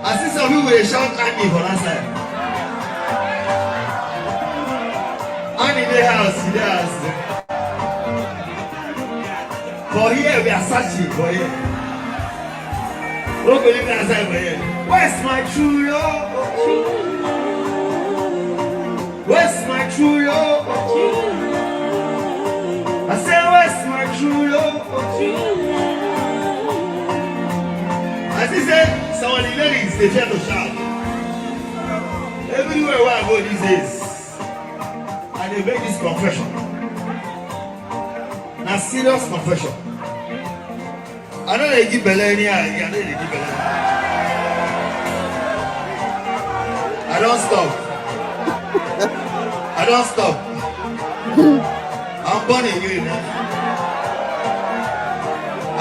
I see some people they shout Annie for that side. Annie in the house, in the house. For here we are searching for here. Don't believe that side for here. Where's my true love? Where's my true love? I said, where's my true love? As he said, some of the ladies, they try to shout. Everywhere where I go these days, and they make this confession. Now, serious confession. I know they give belly any I know they give belly. I don't stop. I don't stop. I'm born again.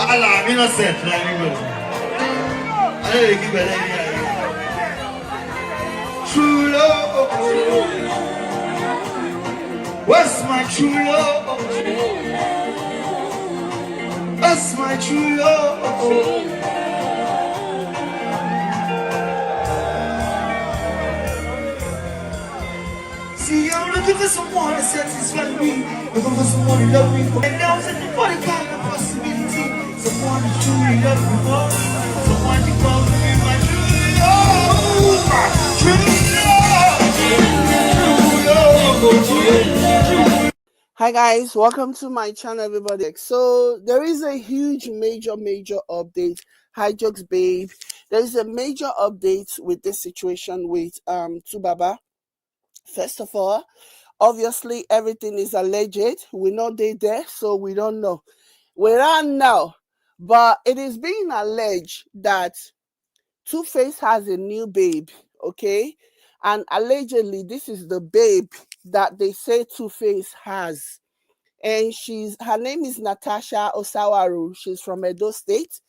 Allah, I'm innocent. I know they give belly any I. True love. What's my true love? What's my true love? See, I'm looking for someone to satisfy me. Looking for someone to love me. And now I'm looking for the kind of possibility. Someone to truly love me more. Someone to call me my true love. My true love. True love. Hi guys, welcome to my channel everybody. So there is a huge major update. Hi Jokes babe. There is a major update with this situation with 2baba. First of all, obviously everything is alleged. We're not there, so we don't know. We're on now. But it is being alleged that Tuface has a new babe, okay? And allegedly this is the babe that they say Tuface has. And her name is Natasha Osawaru. She's from Edo State.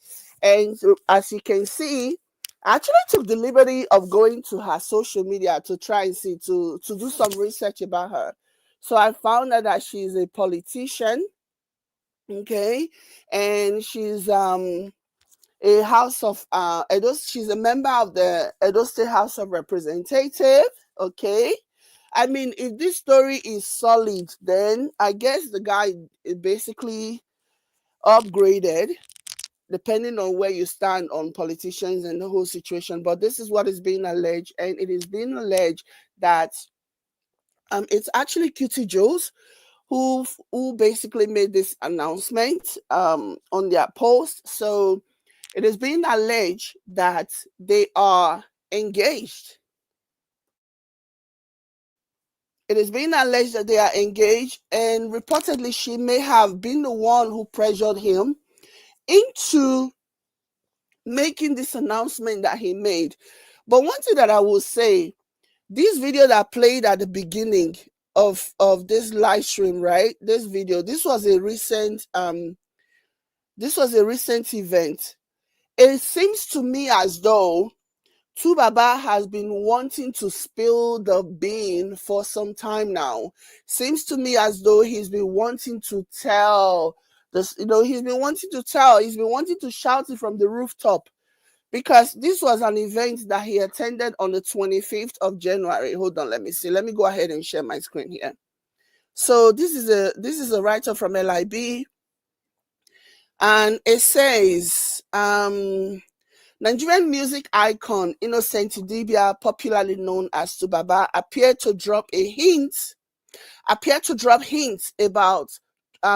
And as you can see, I actually took the liberty of going to her social media to try and see, to do some research about her. So I found out that she's a politician, okay? And she's a house of Edo. She's a member of the Edo State House of Representatives, okay? I mean, if this story is solid, then I guess the guy is basically upgraded, depending on where you stand on politicians and the whole situation. But this is what is being alleged, and it is being alleged that it's actually Cutie Joes who basically made this announcement on their post. So it is being alleged that they are engaged. It is being alleged that they are engaged, and reportedly she may have been the one who pressured him into making this announcement that he made. But one thing that I will say, this video that played at the beginning of this live stream, right? This video, this was a recent event. It seems to me as though 2baba has been wanting to spill the bean for some time now. Seems to me as though he's been wanting to tell this, he's been wanting to shout it from the rooftop, because this was an event that he attended on the 25th of January. Hold on, let me see. Let me go ahead and share my screen here. So this is a writer from LIB, and it says Nigerian music icon Innocent Idibia, popularly known as 2baba, appeared to drop hints about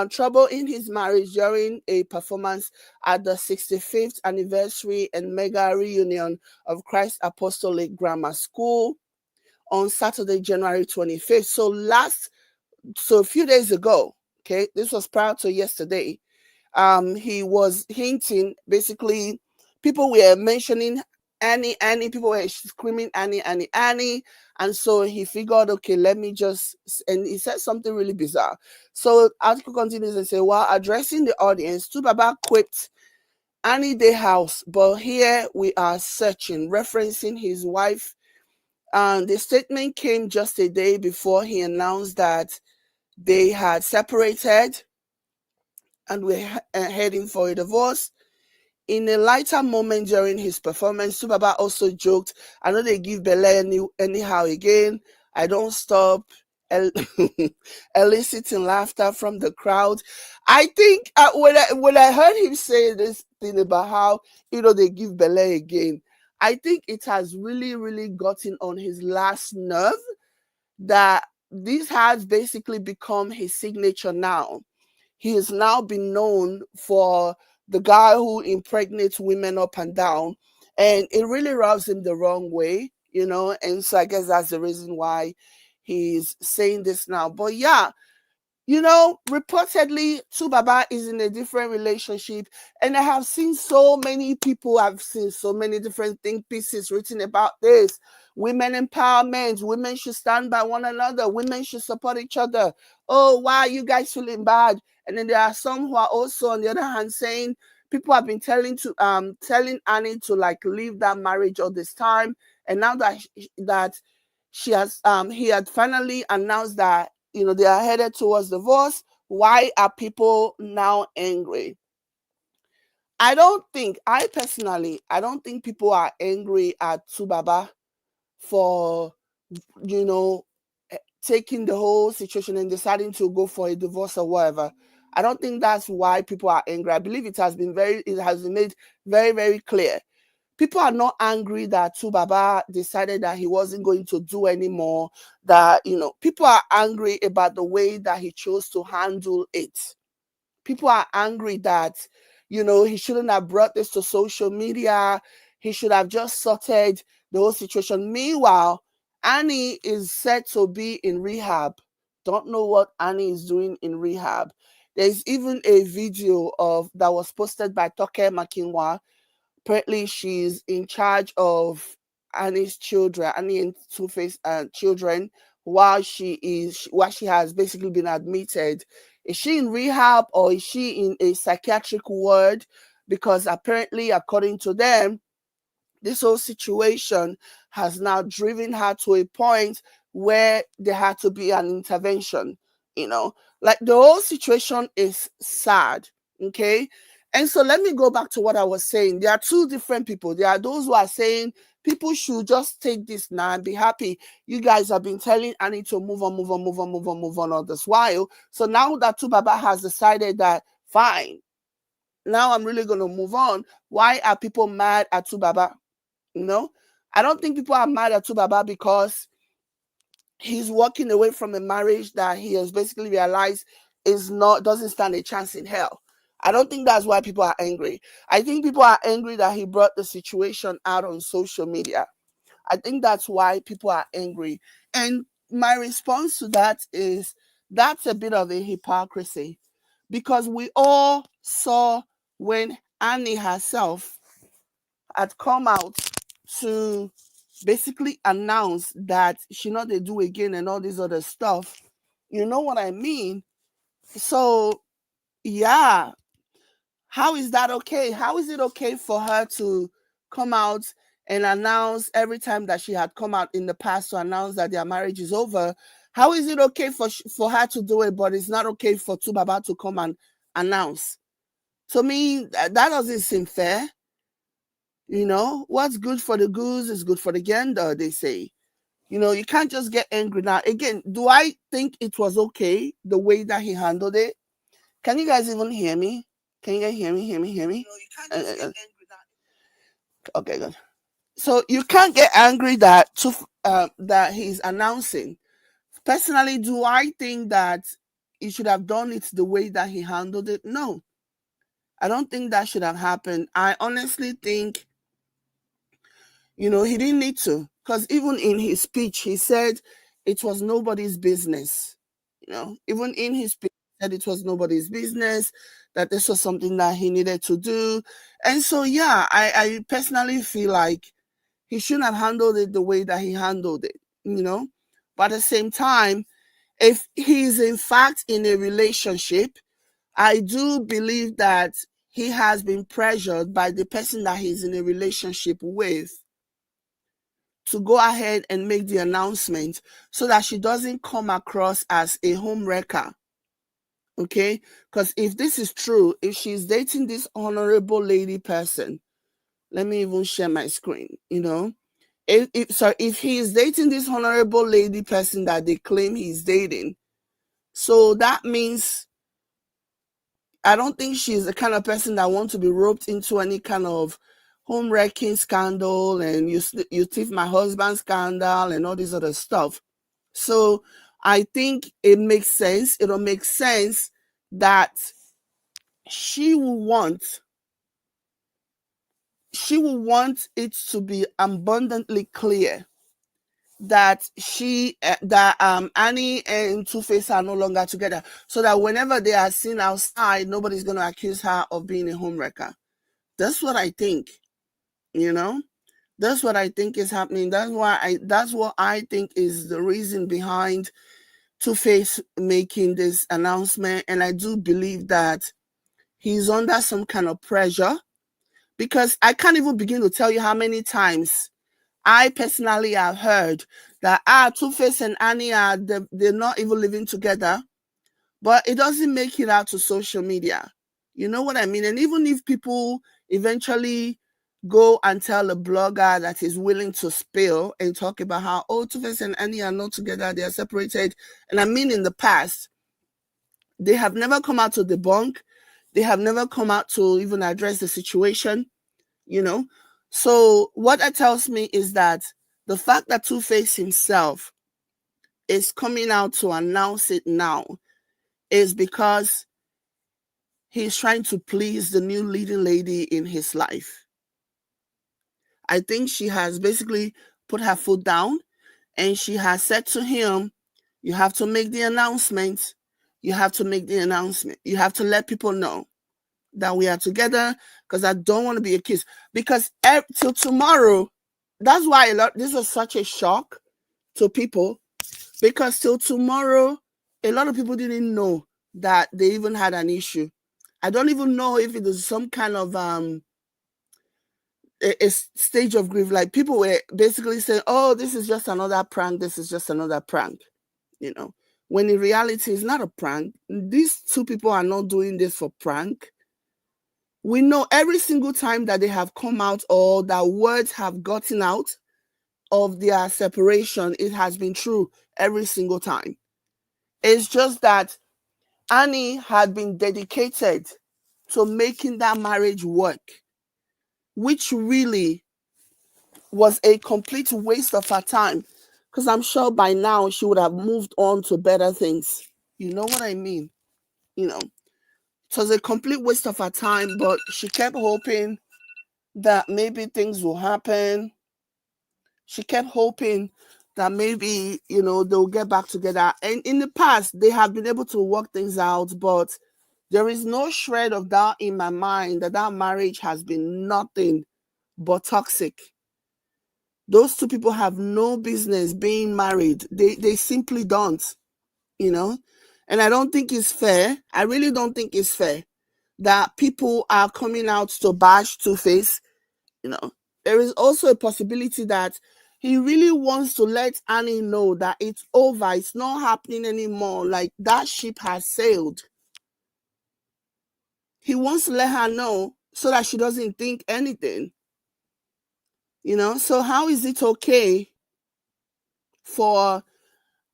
trouble in his marriage during a performance at the 65th anniversary and mega reunion of Christ Apostolic Grammar School on Saturday, January 25th. So a few days ago, okay, this was prior to yesterday, he was hinting, basically, people were mentioning Annie, people were screaming Annie. And so he figured, okay, let me just, and he said something really bizarre. So the article continues and says, while addressing the audience, 2baba quipped Annie Day House, but here we are searching, referencing his wife. And the statement came just a day before he announced that they had separated and were heading for a divorce. In a lighter moment during his performance, 2Baba also joked, I know they give Bele anyhow again. I don't stop el- eliciting laughter from the crowd. I think when I heard him say this thing about how, they give Bele again, I think it has really, really gotten on his last nerve that this has basically become his signature now. He has now been known for the guy who impregnates women up and down, and it really rubs him the wrong way. And so I guess that's the reason why he's saying this now. But yeah, reportedly, 2Baba is in a different relationship, and I have seen so many people, I've seen so many different think pieces written about this. Women empowerment, women should stand by one another, women should support each other. Oh, why are you guys feeling bad? And then there are some who are also, on the other hand, saying people have been telling Annie to like leave that marriage all this time, and now that she has he had finally announced that they are headed towards divorce. Why are people now angry? I don't think people are angry at 2Baba for you know taking the whole situation and deciding to go for a divorce or whatever. I don't think that's why people are angry. I believe it has been made very, very clear. People are not angry that 2Baba decided that he wasn't going to do anymore. That people are angry about the way that he chose to handle it. People are angry that he shouldn't have brought this to social media. He should have just sorted the whole situation. Meanwhile, Annie is said to be in rehab. Don't know what Annie is doing in rehab. There's even a video of that was posted by Toke Makinwa. Apparently, she's in charge of Annie's children, Annie and Tuface children, while she has basically been admitted. Is she in rehab or is she in a psychiatric ward? Because apparently, according to them, this whole situation has now driven her to a point where there had to be an intervention. You know, like the whole situation is sad. Okay. And so let me go back to what I was saying. There are two different people. There are those who are saying people should just take this now and be happy. You guys have been telling Annie to move on, move on, move on, move on, move on all this while. So now that 2Baba has decided that, fine, now I'm really going to move on. Why are people mad at 2Baba? I don't think people are mad at 2Baba because he's walking away from a marriage that he has basically realized doesn't stand a chance in hell. I don't think that's why people are angry. I think people are angry that he brought the situation out on social media. I think that's why people are angry. And my response to that is that's a bit of a hypocrisy because we all saw when Annie herself had come out to basically announce that she not they do again and all this other stuff. You know what I mean? So yeah, how is that okay? How is it okay for her to come out and announce every time that she had come out in the past to announce that their marriage is over? How is it okay for her to do it, but it's not okay for 2Baba to come and announce? To me, that doesn't seem fair. What's good for the goose is good for the gander, they say. You can't just get angry. Now, again, do I think it was okay the way that he handled it? Can you guys even hear me? Can you guys hear me? Hear me? Hear me? You can't just get angry now. Okay, good. So you can't get angry that he's announcing. Personally, do I think that he should have done it the way that he handled it? No, I don't think that should have happened. I honestly think he didn't need to, because even in his speech, he said it was nobody's business. Even in his speech, he said it was nobody's business, that this was something that he needed to do. And so, yeah, I personally feel like he shouldn't have handled it the way that he handled it. But at the same time, if he's in fact in a relationship, I do believe that he has been pressured by the person that he's in a relationship with to go ahead and make the announcement so that she doesn't come across as a home wrecker. Okay, because if this is true, if she's dating this honorable lady person, let me even share my screen. If he is dating this honorable lady person that they claim he's dating, so that means I don't think she's the kind of person that wants to be roped into any kind of home wrecking scandal and you thief my husband scandal and all this other stuff. So I think it makes sense. It'll make sense that she will want she will want it to be abundantly clear that Annie and Tuface are no longer together, so that whenever they are seen outside, nobody's going to accuse her of being a homewrecker. That's what I think. You know, that's what I think is happening. That's what I think is the reason behind Tuface making this announcement, and I do believe that he's under some kind of pressure because I can't even begin to tell you how many times I personally have heard that Tuface and Annie they're not even living together, but it doesn't make it out to social media. You know what I mean? And even if people eventually go and tell a blogger that is willing to spill and talk about how Tuface and Annie are not together, they are separated. And I mean in the past, they have never come out to debunk. They have never come out to even address the situation, you know. So what that tells me is that the fact that Tuface himself is coming out to announce it now is because he's trying to please the new leading lady in his life. I think she has basically put her foot down and she has said to him, you have to make the announcement. You have to make the announcement. You have to let people know that we are together because I don't want to be accused. Because till tomorrow, that's why this was such a shock to people, because till tomorrow, a lot of people didn't know that they even had an issue. I don't even know if it was some kind of a stage of grief. Like people were basically saying, "Oh, this is just another prank. This is just another prank." You know, when in reality, it's not a prank. These two people are not doing this for prank. We know every single time that they have come out or that words have gotten out of their separation, it has been true every single time. It's just that Annie had been dedicated to making that marriage work, which really was a complete waste of her time. Because I'm sure by now she would have moved on to better things. You know what I mean? You know, it was a complete waste of her time, but she kept hoping that maybe things will happen. She kept hoping that maybe, they'll get back together. And in the past, they have been able to work things out, but there is no shred of doubt in my mind that that marriage has been nothing but toxic. Those two people have no business being married. They simply don't, you know? And I don't think it's fair. I really don't think it's fair that people are coming out to bash Two-Face. There is also a possibility that he really wants to let Annie know that it's over, it's not happening anymore, like that ship has sailed. He wants to let her know so that she doesn't think anything. So how is it okay for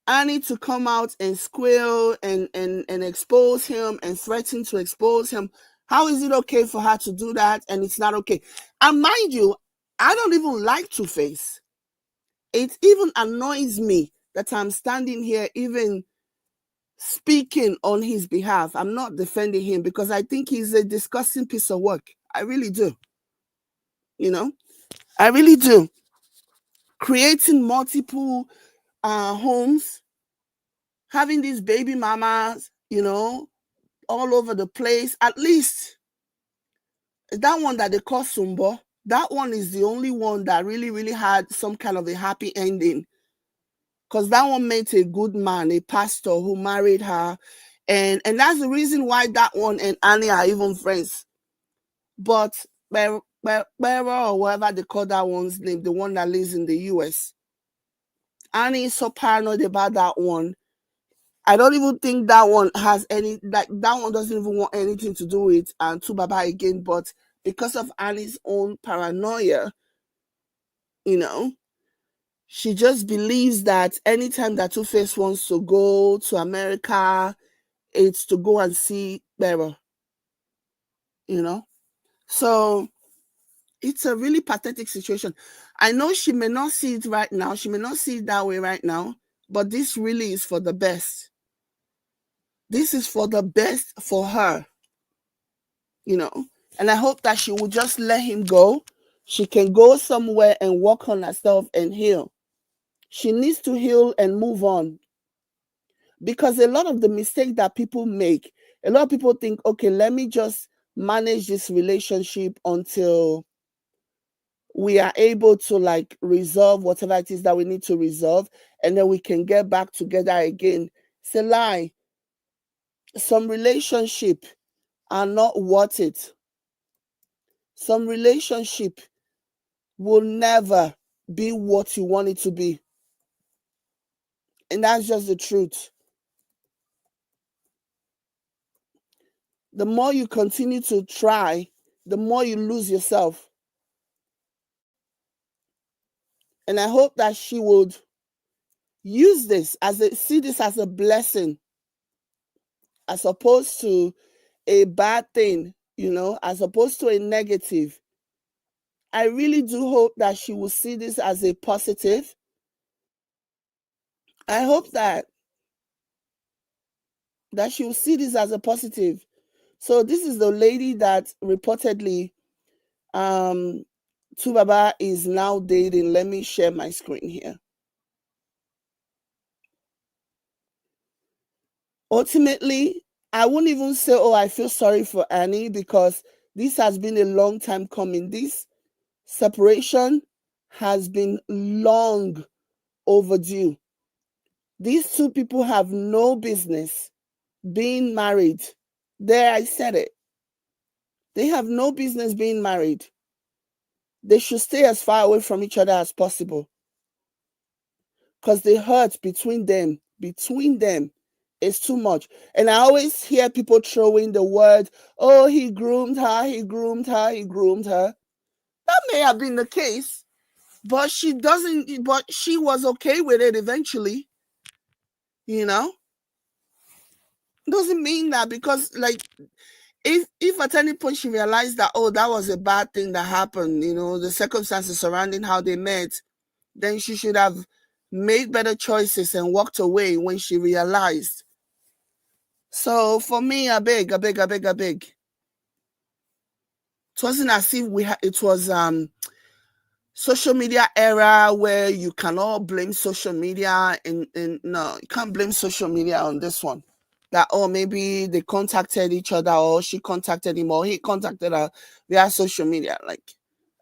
Annie to come out and squeal and expose him and threaten to expose him? How is it okay for her to do that and it's not okay? And mind you, I don't even like Two-Face. It even annoys me that I'm standing here even speaking on his behalf. I'm not defending him because I think he's a disgusting piece of work. I really do. I really do. Creating multiple homes, having these baby mamas, all over the place. At least that one that they call Sumbo, that one is the only one that really, really had some kind of a happy ending. Because that one met a good man, a pastor who married her. And that's the reason why that one and Annie are even friends. But Bera or whatever they call that one's name, the one that lives in the US, Annie is so paranoid about that one. I don't even think that one has any, like, that one doesn't even want anything to do with 2Baba again. But because of Annie's own paranoia, you know, she just believes that anytime that Tuface wants to go to America, it's to go and see Bearer, you know. So it's a really pathetic situation. I know she may not see it right now. She may not see it that way right now, but this really is for the best. This is for the best for her, you know. And I hope that she will just let him go. She can go somewhere and work on herself and heal. She needs to heal and move on. Because a lot of the mistake that people make, a lot of people think, okay, let me just manage this relationship until we are able to like resolve whatever it is that we need to resolve, and then we can get back together again. It's a lie. Some relationship are not worth it. Some relationship will never be what you want it to be. And that's just the truth. The more you continue to try, the more you lose yourself. And I hope that she would use this see this as a blessing, as opposed to a bad thing, you know, as opposed to a negative. I really do hope that she will see this as a positive. I hope that she will see this as a positive. So this is the lady that reportedly 2Baba is now dating. Let me share my screen here. Ultimately, I wouldn't even say, oh, I feel sorry for Annie, because this has been a long time coming. This separation has been long overdue. These two people have no business being married. There, I said it. They have no business being married. They should stay as far away from each other as possible, because the hurt between them is too much. And I always hear people throwing the word, oh, he groomed her, he groomed her, he groomed her. That may have been the case, but she was okay with it eventually, you know? Doesn't mean that because, like, if at any point she realized that, oh, that was a bad thing that happened, you know, the circumstances surrounding how they met, then she should have made better choices and walked away when she realized. So for me, I beg. It wasn't as if it was social media era where you cannot blame social media, and no, you can't blame social media on this one. That, oh, maybe they contacted each other, or she contacted him, or he contacted her via social media. Like,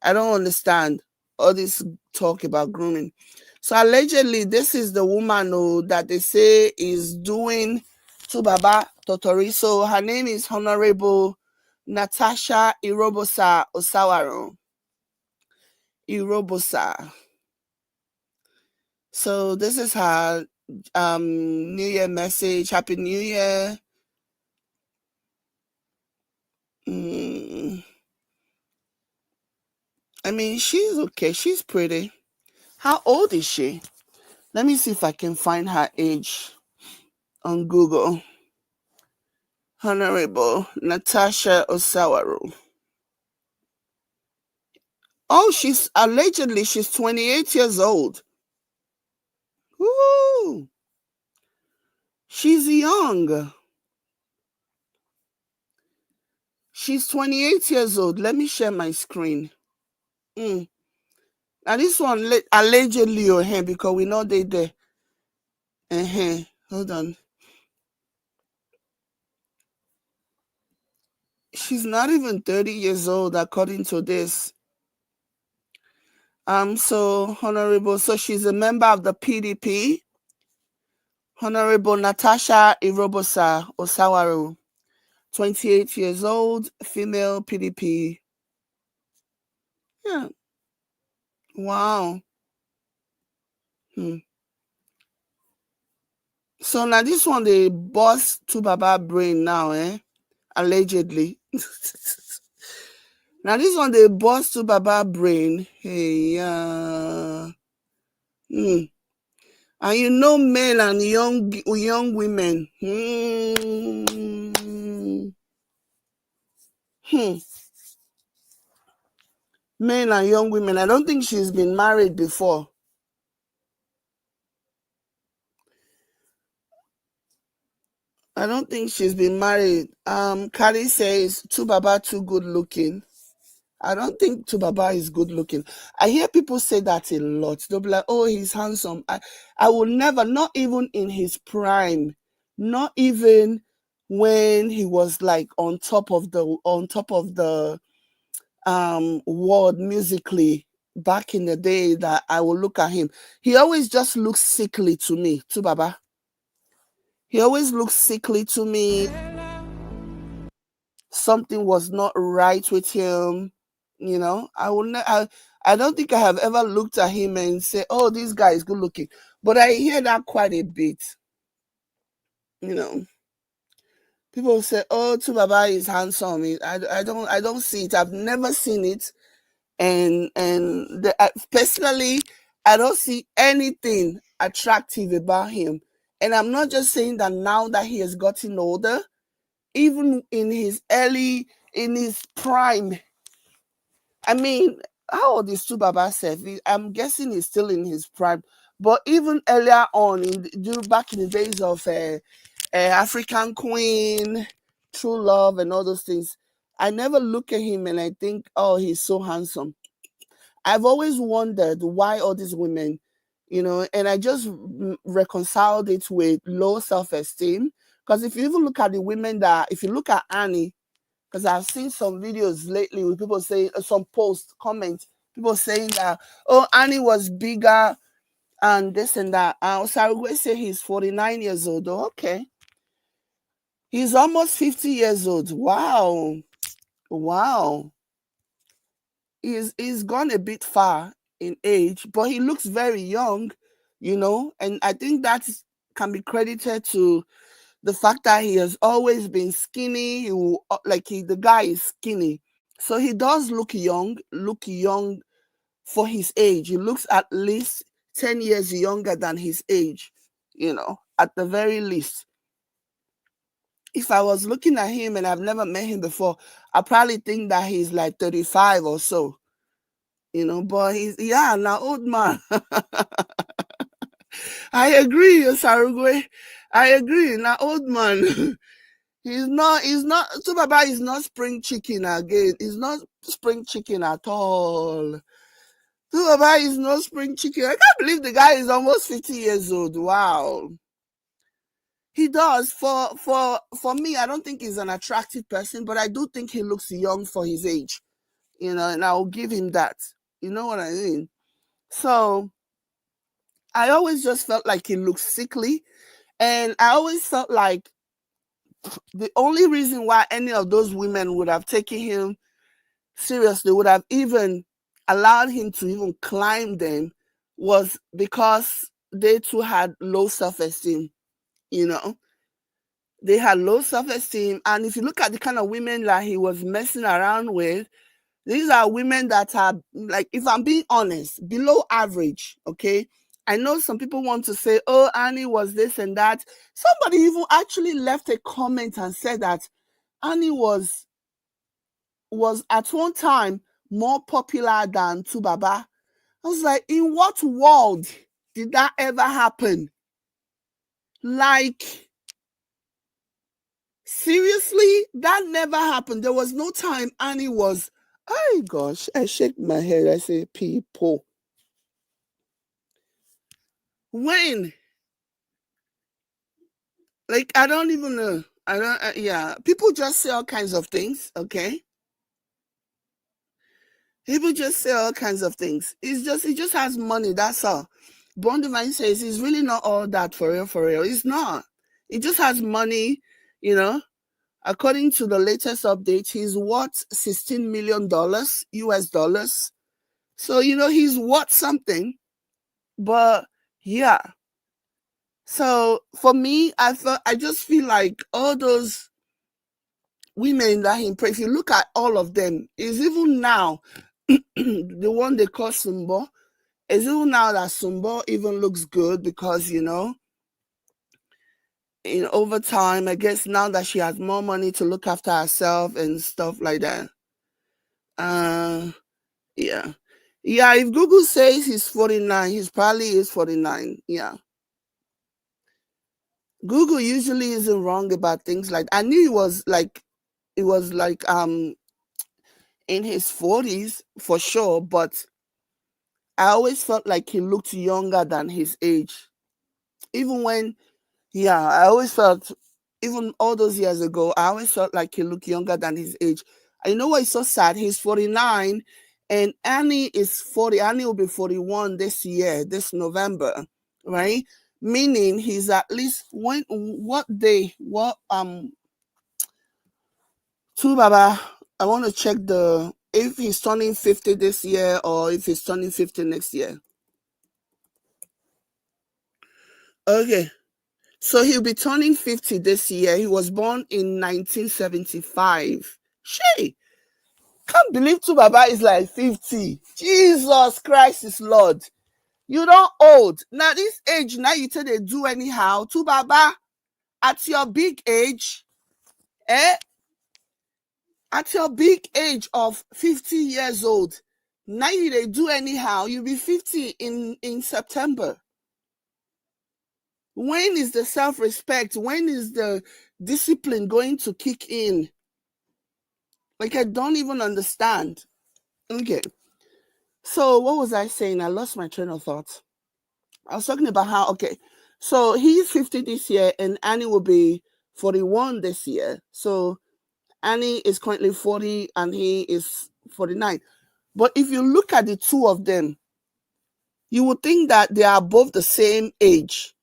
I don't understand all this talk about grooming. So allegedly, this is the woman that they say is doing 2Baba Totori. So her name is Honorable Natasha Irobosa Osawaro. Irobosa. So this is her New Year message. Happy New Year. I mean, she's okay. She's pretty. How old is she? Let me see if I can find her age on Google. Honorable Natasha Osawaro. Oh, she's 28 years old. Woo! She's young. She's 28 years old. Let me share my screen. Mm. Now this one allegedly or him, because we know they there. Hold on. She's not even 30 years old according to this. So Honorable, so she's a member of the PDP. Honorable Natasha Irobosa Osawaro, 28 years old, female PDP. Yeah. Wow. So now this one they boss 2baba brain now, allegedly. Now this one they boss 2baba brain. Hey, and you know men and young women. Men and young women. I don't think she's been married before. I don't think she's been married. Carrie says 2baba too good looking. I don't think 2baba is good looking. I hear people say that a lot. They'll be like, oh, he's handsome. I will never, not even in his prime, not even when he was like on top of the world musically back in the day, that I will look at him. He always just looks sickly to me, 2baba. He always looks sickly to me. Something was not right with him. I don't think I have ever looked at him and say, oh, this guy is good looking. But I hear that quite a bit. You know, people say, oh, 2baba is handsome. I don't see it. I've never seen it. Personally, I don't see anything attractive about him. And I'm not just saying that now that he has gotten older. Even in his prime, I mean, how old is 2baba self? I'm guessing he's still in his prime. But even earlier on, back in the days of African Queen, True Love, and all those things, I never look at him and I think, oh, he's so handsome. I've always wondered why all these women, and I just reconciled it with low self-esteem. Because if you even look at the women if you look at Annie, because I've seen some videos lately with people saying, some posts, comments, people saying that, oh, Annie was bigger and this and that. Sarugwe say he's 49 years old. Oh, okay. He's almost 50 years old. Wow. Wow. He's gone a bit far in age, but he looks very young, and I think that can be credited to the fact that he has always been skinny. The guy is skinny. So he does look young for his age. He looks at least 10 years younger than his age, at the very least. If I was looking at him and I've never met him before, I probably think that he's like 35 or so, but now old man. I agree, Sarugwe. I agree, now old man. He's not 2baba is not spring chicken again. He's not spring chicken at all. 2baba is not spring chicken. I can't believe the guy is almost 50 years old. Wow. He does. For me, I don't think he's an attractive person, but I do think he looks young for his age. And I'll give him that. You know what I mean? So I always just felt like he looked sickly. And I always felt like the only reason why any of those women would have taken him seriously, would have even allowed him to even climb them, was because they too had low self-esteem. They had low self-esteem. And if you look at the kind of women that he was messing around with, these are women that are, like, if I'm being honest, below average. Okay. I know some people want to say, oh, Annie was this and that. Somebody even actually left a comment and said that Annie was at one time more popular than 2baba. I was like, in what world did that ever happen? Like, seriously, that never happened. There was no time Annie was. Oh gosh, I shake my head. I say, people. When? Like, I don't even know. I don't. Yeah, people just say all kinds of things. Okay, people just say all kinds of things. He just has money. That's all. Bond Divine says he's really not all that for real. For real, he's not. He just has money. You know. According to the latest update, he's worth $16 million US dollars. So he's worth something. But yeah. So for me, I just feel like all those women that he impressed, if you look at all of them, is even now the one they call Sumbo, is even now that Sumbo even looks good because, in over time, I guess now that she has more money to look after herself and stuff like that. Uh yeah. Yeah, if Google says he's 49, he's probably is 49. Yeah. Google usually isn't wrong about things like I knew it was like in his 40s for sure, but I always felt like he looked younger than his age. Even when, yeah, I always felt, even all those years ago, I always felt like he looked younger than his age. I know why it's so sad. He's 49 and Annie is 40. Annie will be 41 this year, this November, right? Meaning he's at least what day, what, 2Baba, I want to check if he's turning 50 this year or if he's turning 50 next year. Okay. So he'll be turning 50 this year. He was born in 1975. Shay, can't believe 2Baba is like 50. Jesus Christ is Lord. You don't old. Now this age, now you tell they do anyhow. 2Baba, at your big age, eh? At your big age of 50 years old, now you they do anyhow. You'll be 50 in September. When is the self-respect? When is the discipline going to kick in? Like, I don't even understand. Okay. So, what was I saying? I lost my train of thought. I was talking about how, okay. So, he's 50 this year, and Annie will be 41 this year. So, Annie is currently 40, and he is 49. But if you look at the two of them, you would think that they are both the same age.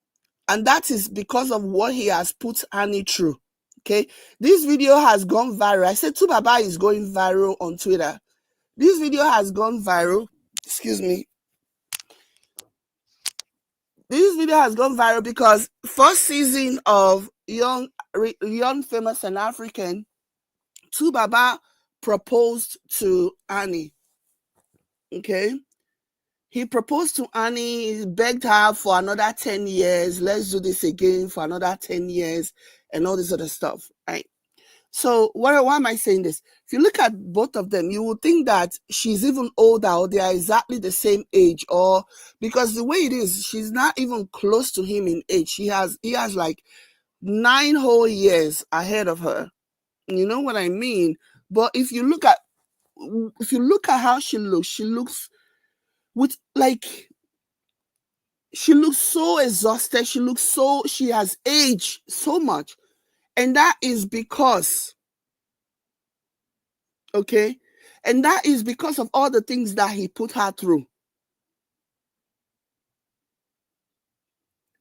And that is because of what he has put Annie through. Okay. This video has gone viral. I said 2Baba is going viral on Twitter. This video has gone viral. Excuse me. This video has gone viral because first season of Young, Famous and African, 2Baba proposed to Annie. Okay. He proposed to Annie, he begged her for another 10 years. Let's do this again for another 10 years and all this other stuff. Right. So why am I saying this? If you look at both of them, you would think that she's even older or they are exactly the same age, or because the way it is, she's not even close to him in age. He has like 9 whole years ahead of her. You know what I mean? But if you look at how she looks with like she looks so exhausted. She has aged so much. And that is because, okay, and that is because of all the things that he put her through.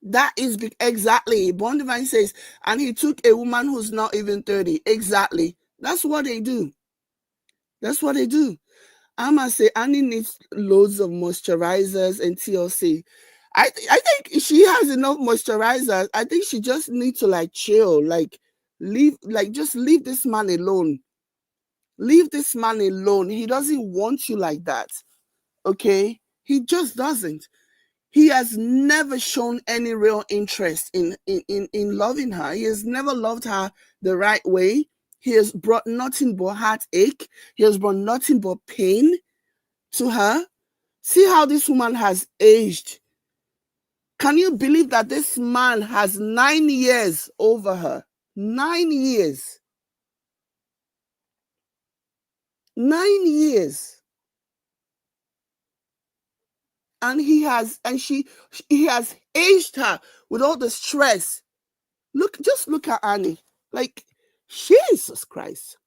That is exactly. Bon Divine says, and he took a woman who's not even 30. Exactly. That's what they do. That's what they do. I must say, Annie needs loads of moisturizers and TLC. I think she has enough moisturizers. I think she just needs to like chill, just leave this man alone. Leave this man alone. He doesn't want you like that. Okay? He just doesn't. He has never shown any real interest in loving her. He has never loved her the right way. He has brought nothing but heartache. He has brought nothing but pain to her. See how this woman has aged. Can you believe that this man has 9 years over her? 9 years. 9 years. And he has aged her with all the stress. Just look at Annie. Like, Jesus Christ.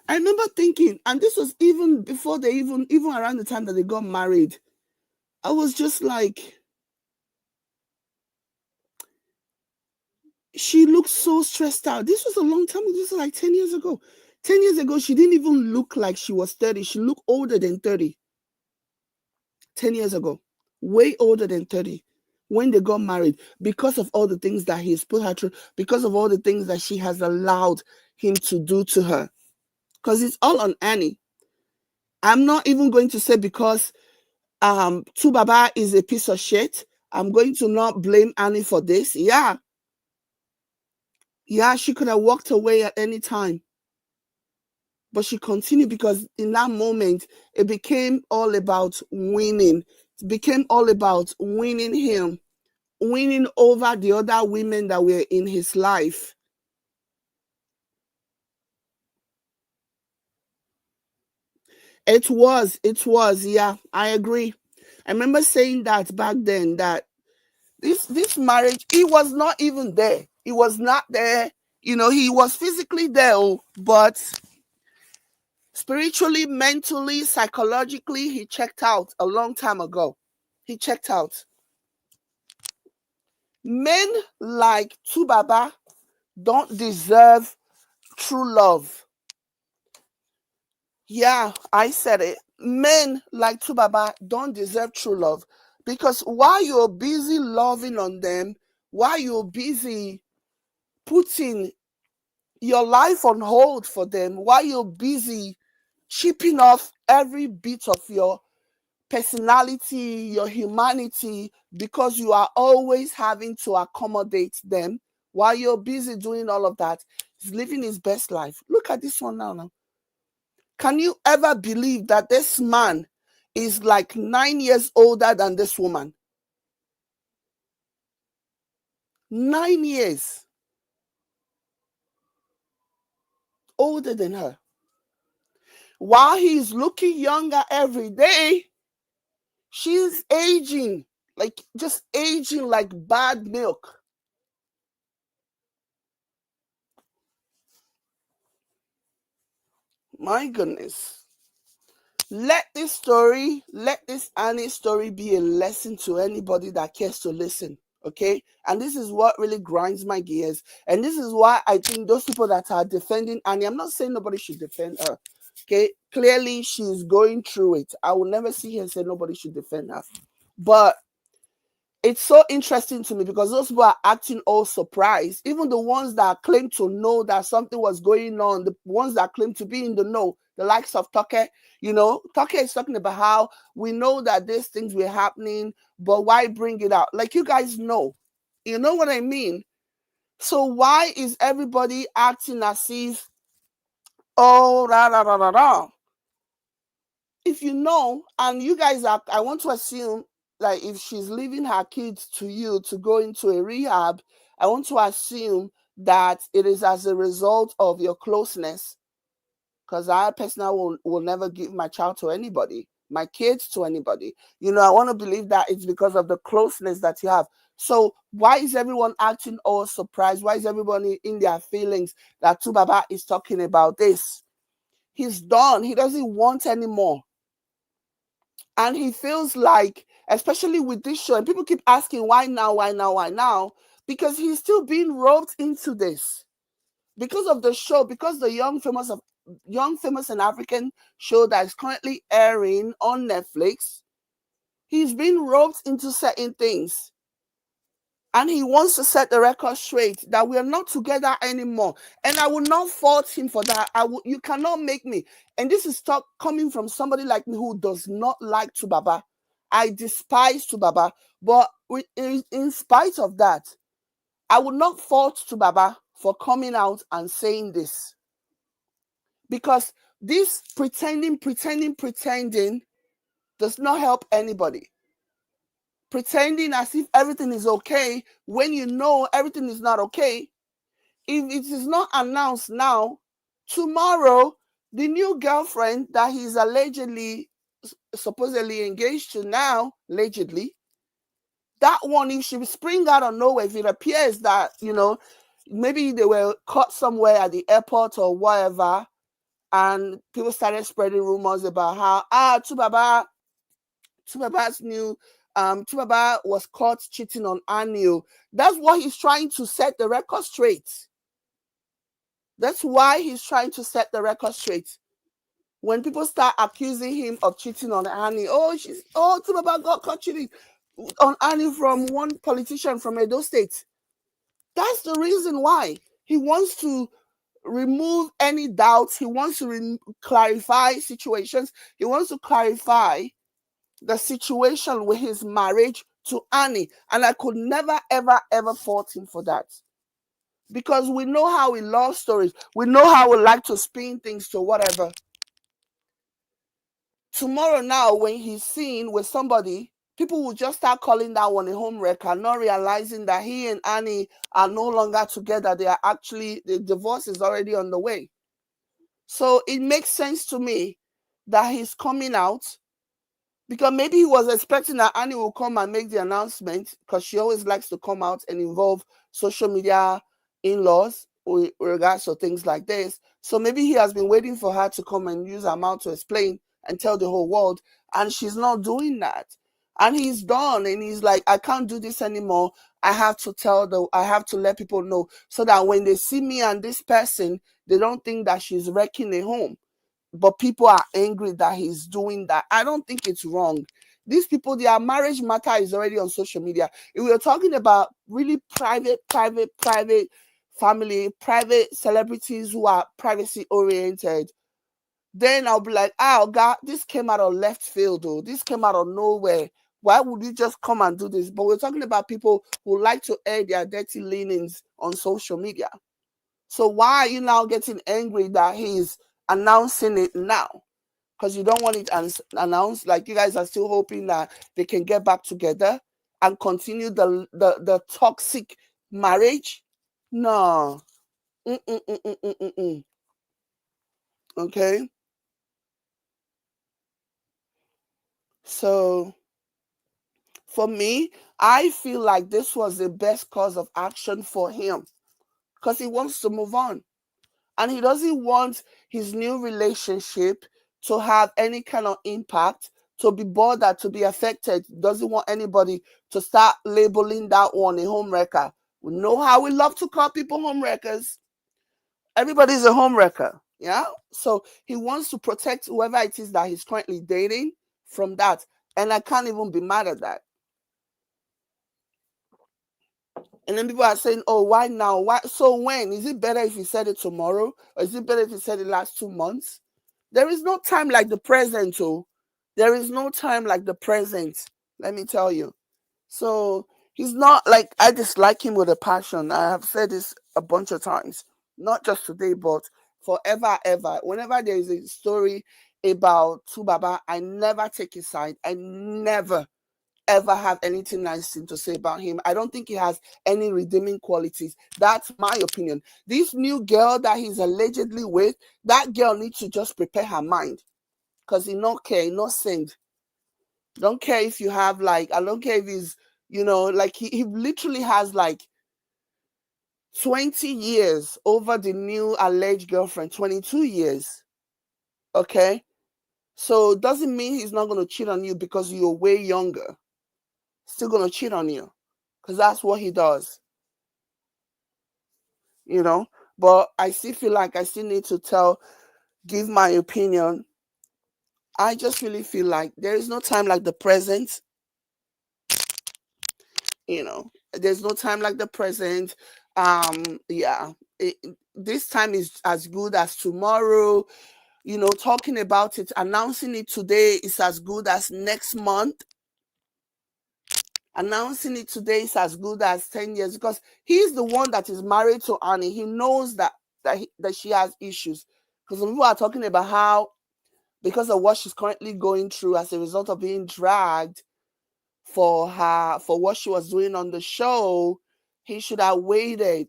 I remember thinking, and this was even before they even around the time that they got married. I was just like, she looked so stressed out. This was a long time ago. This was like 10 years ago. 10 years ago, she didn't even look like she was 30. She looked older than 30. 10 years ago. Way older than 30. when they got married, because of all the things that he's put her through, because of all the things that she has allowed him to do to her. Because it's all on Annie. I'm not even going to say because 2Baba is a piece of shit, I'm going to not blame Annie for this. Yeah. Yeah, she could have walked away at any time. But she continued because in that moment, it became all about winning. It became all about winning him, winning over the other women that were in his life. It was, yeah, I agree. I remember saying that back then that this marriage, he was not even there. He was not there. He was physically there, but spiritually, mentally, psychologically, he checked out a long time ago. He checked out. Men like 2Baba don't deserve true love. Yeah, I said it. Men like 2Baba don't deserve true love because while you're busy loving on them, while you're busy putting your life on hold for them, while you're busy chipping off every bit of your personality, your humanity, because you are always having to accommodate them, while you're busy doing all of that, he's living his best life. Look at this one now. Can you ever believe that this man is like 9 years older than this woman? 9 years older than her. While he's looking younger every day, she's aging, like just aging like bad milk. My goodness. Let this Annie story be a lesson to anybody that cares to listen. Okay. And this is what really grinds my gears. And this is why I think those people that are defending Annie, I'm not saying nobody should defend her. Okay. Clearly, she's going through it. I will never see her say nobody should defend her. But it's so interesting to me because those people are acting all surprised. Even the ones that claim to know that something was going on, the ones that claim to be in the know, the likes of Tuke, Tuke is talking about how we know that these things were happening, but why bring it out? Like, you guys know. You know what I mean? So why is everybody acting as if, oh, rah, rah, rah, rah, rah? If you know, and you guys are, I want to assume, like, if she's leaving her kids to you to go into a rehab, I want to assume that it is as a result of your closeness. Because I personally will never give my child to anybody, my kids to anybody. I want to believe that it's because of the closeness that you have. So why is everyone acting all surprised? Why is everybody in their feelings that 2Baba is talking about this? He's done. He doesn't want anymore. And he feels like, especially with this show, and people keep asking, why now, why now, why now? Because he's still being roped into this. Because of the show, because the Young, Famous and African show that is currently airing on Netflix, he's been roped into certain things. And he wants to set the record straight that we are not together anymore. And I will not fault him for that. You cannot make me. And this is talk coming from somebody like me who does not like 2Baba. I despise 2Baba. But in spite of that, I would not fault 2Baba for coming out and saying this. Because this pretending does not help anybody. Pretending as if everything is okay when you know everything is not okay. If it is not announced now, tomorrow, the new girlfriend that he's supposedly engaged to now, allegedly, that one, if she spring out of nowhere, if it appears that, maybe they were caught somewhere at the airport or whatever, and people started spreading rumors about how, 2Baba's new 2Baba was caught cheating on Annie. That's what he's trying to set the record straight. That's why he's trying to set the record straight. When people start accusing him of cheating on Annie, 2Baba got caught cheating. on Annie from one politician from Edo State. That's the reason why he wants to remove any doubts. He wants to clarify situations. He wants to clarify the situation with his marriage to Annie. And I could never, ever, ever fault him for that. Because we know how we love stories. We know how we like to spin things to whatever. Tomorrow now, when he's seen with somebody, people will just start calling that one a home wrecker, not realizing that he and Annie are no longer together. They are actually, the divorce is already on the way. So it makes sense to me that he's coming out, because maybe he was expecting that Annie will come and make the announcement, because she always likes to come out and involve social media in-laws with regards to things like this. So maybe he has been waiting for her to come and use her mouth to explain and tell the whole world, and she's not doing that. And he's done, and he's like, I can't do this anymore. I have to let people know, so that when they see me and this person, they don't think that she's wrecking a home. But people are angry that he's doing that. I don't think it's wrong. These people, their marriage matter is already on social media. If we are talking about really private family, private celebrities who are privacy oriented, then I'll be like, oh God, this came out of left field, though. This came out of nowhere. Why would you just come and do this? But we're talking about people who like to air their dirty leanings on social media. So why are you now getting angry that he's announcing it now? Because you don't want it announced. Like, you guys are still hoping that they can get back together and continue the toxic marriage. No. Mm-mm-mm-mm-mm-mm. Okay. So for me, I feel like this was the best course of action for him, because he wants to move on. And he doesn't want his new relationship to have any kind of impact, to be bothered, to be affected. He doesn't want anybody to start labeling that one a home wrecker. We know how we love to call people home wreckers. Everybody's a home wrecker. Yeah. So he wants to protect whoever it is that he's currently dating from that. And I can't even be mad at that. And then people are saying, oh, why now? Why? So when? Is it better if he said it tomorrow? Or is it better if he said it last 2 months? There is no time like the present, oh. There is no time like the present. Let me tell you. So he's not like, I dislike him with a passion. I have said this a bunch of times. Not just today, but forever, ever. Whenever there is a story about 2Baba, I never take his side. I never ever have anything nice to say about him. I don't think he has any redeeming qualities. That's my opinion. This new girl that he's allegedly with, that girl needs to just prepare her mind. Because he not care, he not send. Don't care if you have like, I don't care if he's, like he literally has like 20 years over the new alleged girlfriend, 22 years. Okay? So it doesn't mean he's not going to cheat on you because you're way younger. Still going to cheat on you. Because that's what he does. But I still feel like I still need to give my opinion. I just really feel like there is no time like the present. There's no time like the present. Yeah, this time is as good as tomorrow. Talking about it, announcing it today is as good as next month. Announcing it today is as good as 10 years, because he's the one that is married to Annie. He knows that she has issues, because when people are talking about how, because of what she's currently going through as a result of being dragged for what she was doing on the show, he should have waited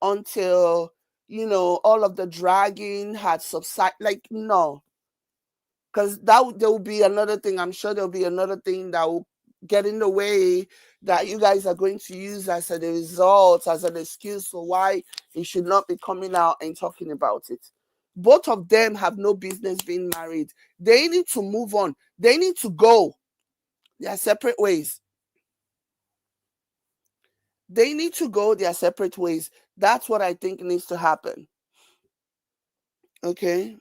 until all of the dragging had subsided. Like, no, because there will be another thing. I'm sure there'll be another thing that will get in the way, that you guys are going to use as a result, as an excuse for why he should not be coming out and talking about it. Both of them have no business being married. They need to move on. They need to go their separate ways. They need to go their separate ways. That's what I think needs to happen. Okay.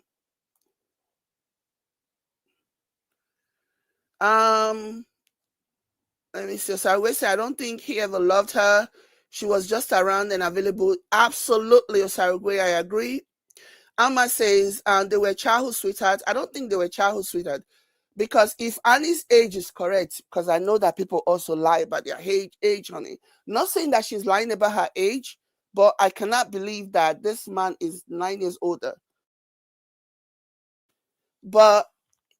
Um Let me see. So I will say I don't think he ever loved her. She was just around and available. Absolutely, Osarugwe, I agree. Alma says they were childhood sweethearts. I don't think they were childhood sweethearts because if Annie's age is correct, because I know that people also lie about their age, honey. Not saying that she's lying about her age, but I cannot believe that this man is 9 years older. But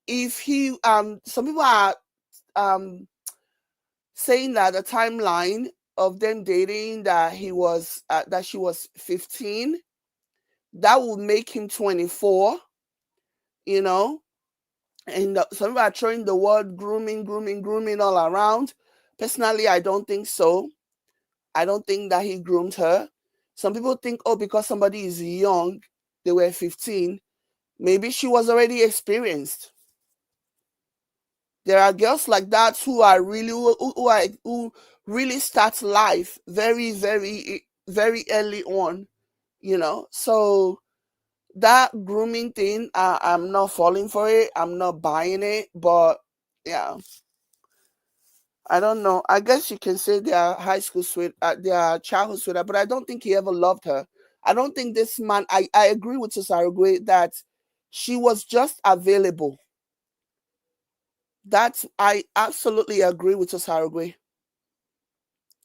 if he, some people are um saying that the timeline of them dating that she was 15, that would make him 24, you know. And some people are throwing the word grooming, grooming, grooming all around. Personally, I don't think so. I don't think that he groomed her. Some people think, oh, because somebody is young, they were 15, maybe she was already experienced. There are girls like that who are really who really start life very, very, very early on, you know. So that grooming thing, I'm not falling for it. I'm not buying it. But yeah, I don't know. I guess you can say they are high school sweet, they are childhood sweetheart, but I don't think he ever loved her. I don't think this man. I agree with Cesarugwe that she was just available. That I absolutely agree with Cesarugwe.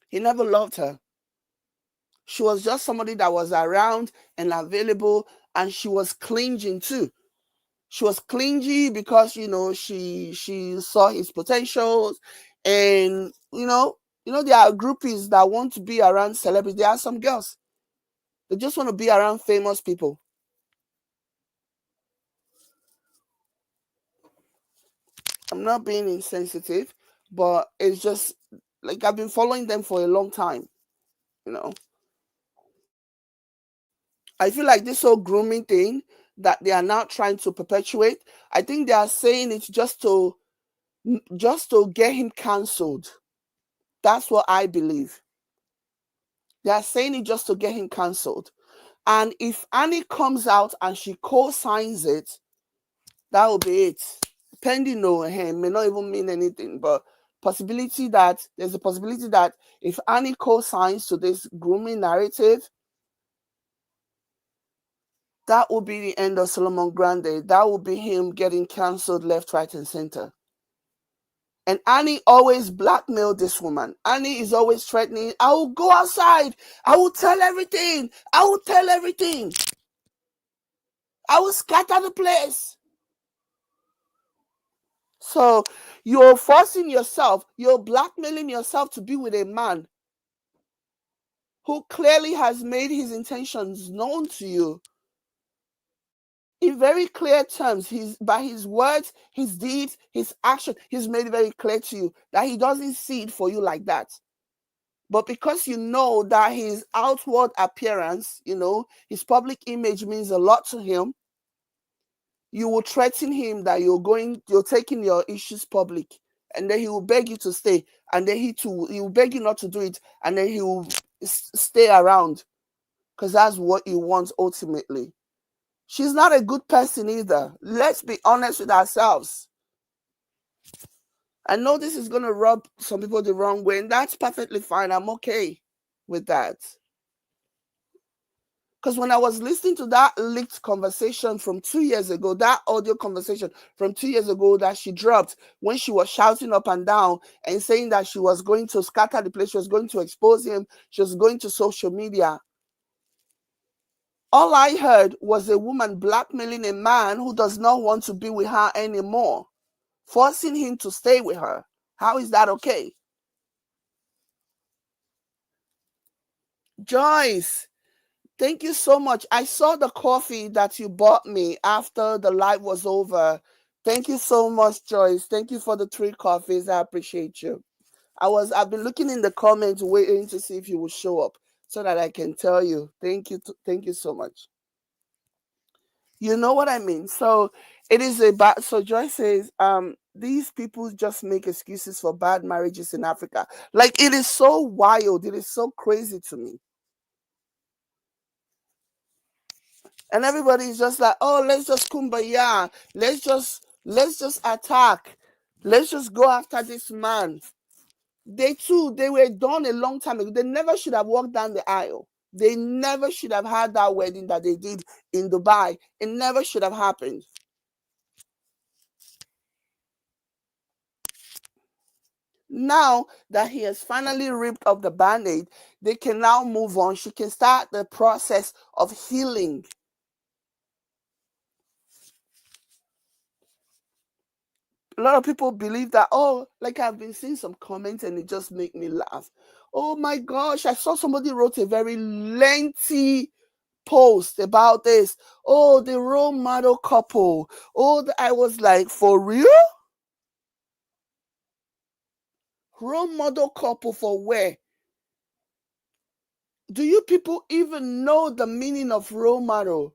He never loved her. She was just somebody that was around and available, and she was clinging too. She was clingy because she saw his potentials, and there are groupies that want to be around celebrities. There are some girls they just want to be around famous people. I'm not being insensitive, but it's just like I've been following them for a long time. You know, I feel like this whole grooming thing that they are now trying to perpetuate. I think they are saying it just to get him cancelled. That's what I believe. They are saying it just to get him cancelled. And if Annie comes out and she co-signs it, that will be it. Pending no him may not even mean anything, but there's a possibility that if Annie co-signs to this grooming narrative, that will be the end of Solomon Grande. That will be him getting cancelled left, right, and center. And Annie always blackmailed this woman. Annie is always threatening, I will go outside. I will tell everything. I will tell everything. I will scatter the place. So you're forcing yourself, you're blackmailing yourself to be with a man who clearly has made his intentions known to you in very clear terms. By his words, his deeds, his action, he's made it very clear to you that he doesn't see it for you like that. But because you know that his outward appearance, his public image means a lot to him, you will threaten him that you're taking your issues public, and then he will beg you to stay, and then he will beg you not to do it, and then he will stay around because that's what he wants ultimately. She's not a good person either. Let's be honest with ourselves. I know this is going to rub some people the wrong way, and that's perfectly fine. I'm okay with that. Because when I was listening to that leaked conversation from 2 years ago, that audio conversation from 2 years ago that she dropped when she was shouting up and down and saying that she was going to scatter the place, she was going to expose him, she was going to social media. All I heard was a woman blackmailing a man who does not want to be with her anymore, forcing him to stay with her. How is that okay? Joyce, thank you so much. I saw the coffee that you bought me after the live was over. Thank you so much, Joyce. Thank you for the 3 coffees. I appreciate you. I've been looking in the comments waiting to see if you will show up so that I can tell you. Thank you. Thank you so much. You know what I mean? So it is so Joyce says, these people just make excuses for bad marriages in Africa. Like, it is so wild. It is so crazy to me. And everybody's just like, oh, let's just kumbaya. Let's just attack. Let's just go after this man. They were done a long time ago. They never should have walked down the aisle. They never should have had that wedding that they did in Dubai. It never should have happened. Now that he has finally ripped off the band-aid, they can now move on. She can start the process of healing. A lot of people believe that, oh, like I've been seeing some comments and it just make me laugh. Oh my gosh, I saw somebody wrote a very lengthy post about this. Oh, the role model couple. Oh, I was like, for real? Role model couple for where? Do you people even know the meaning of role model?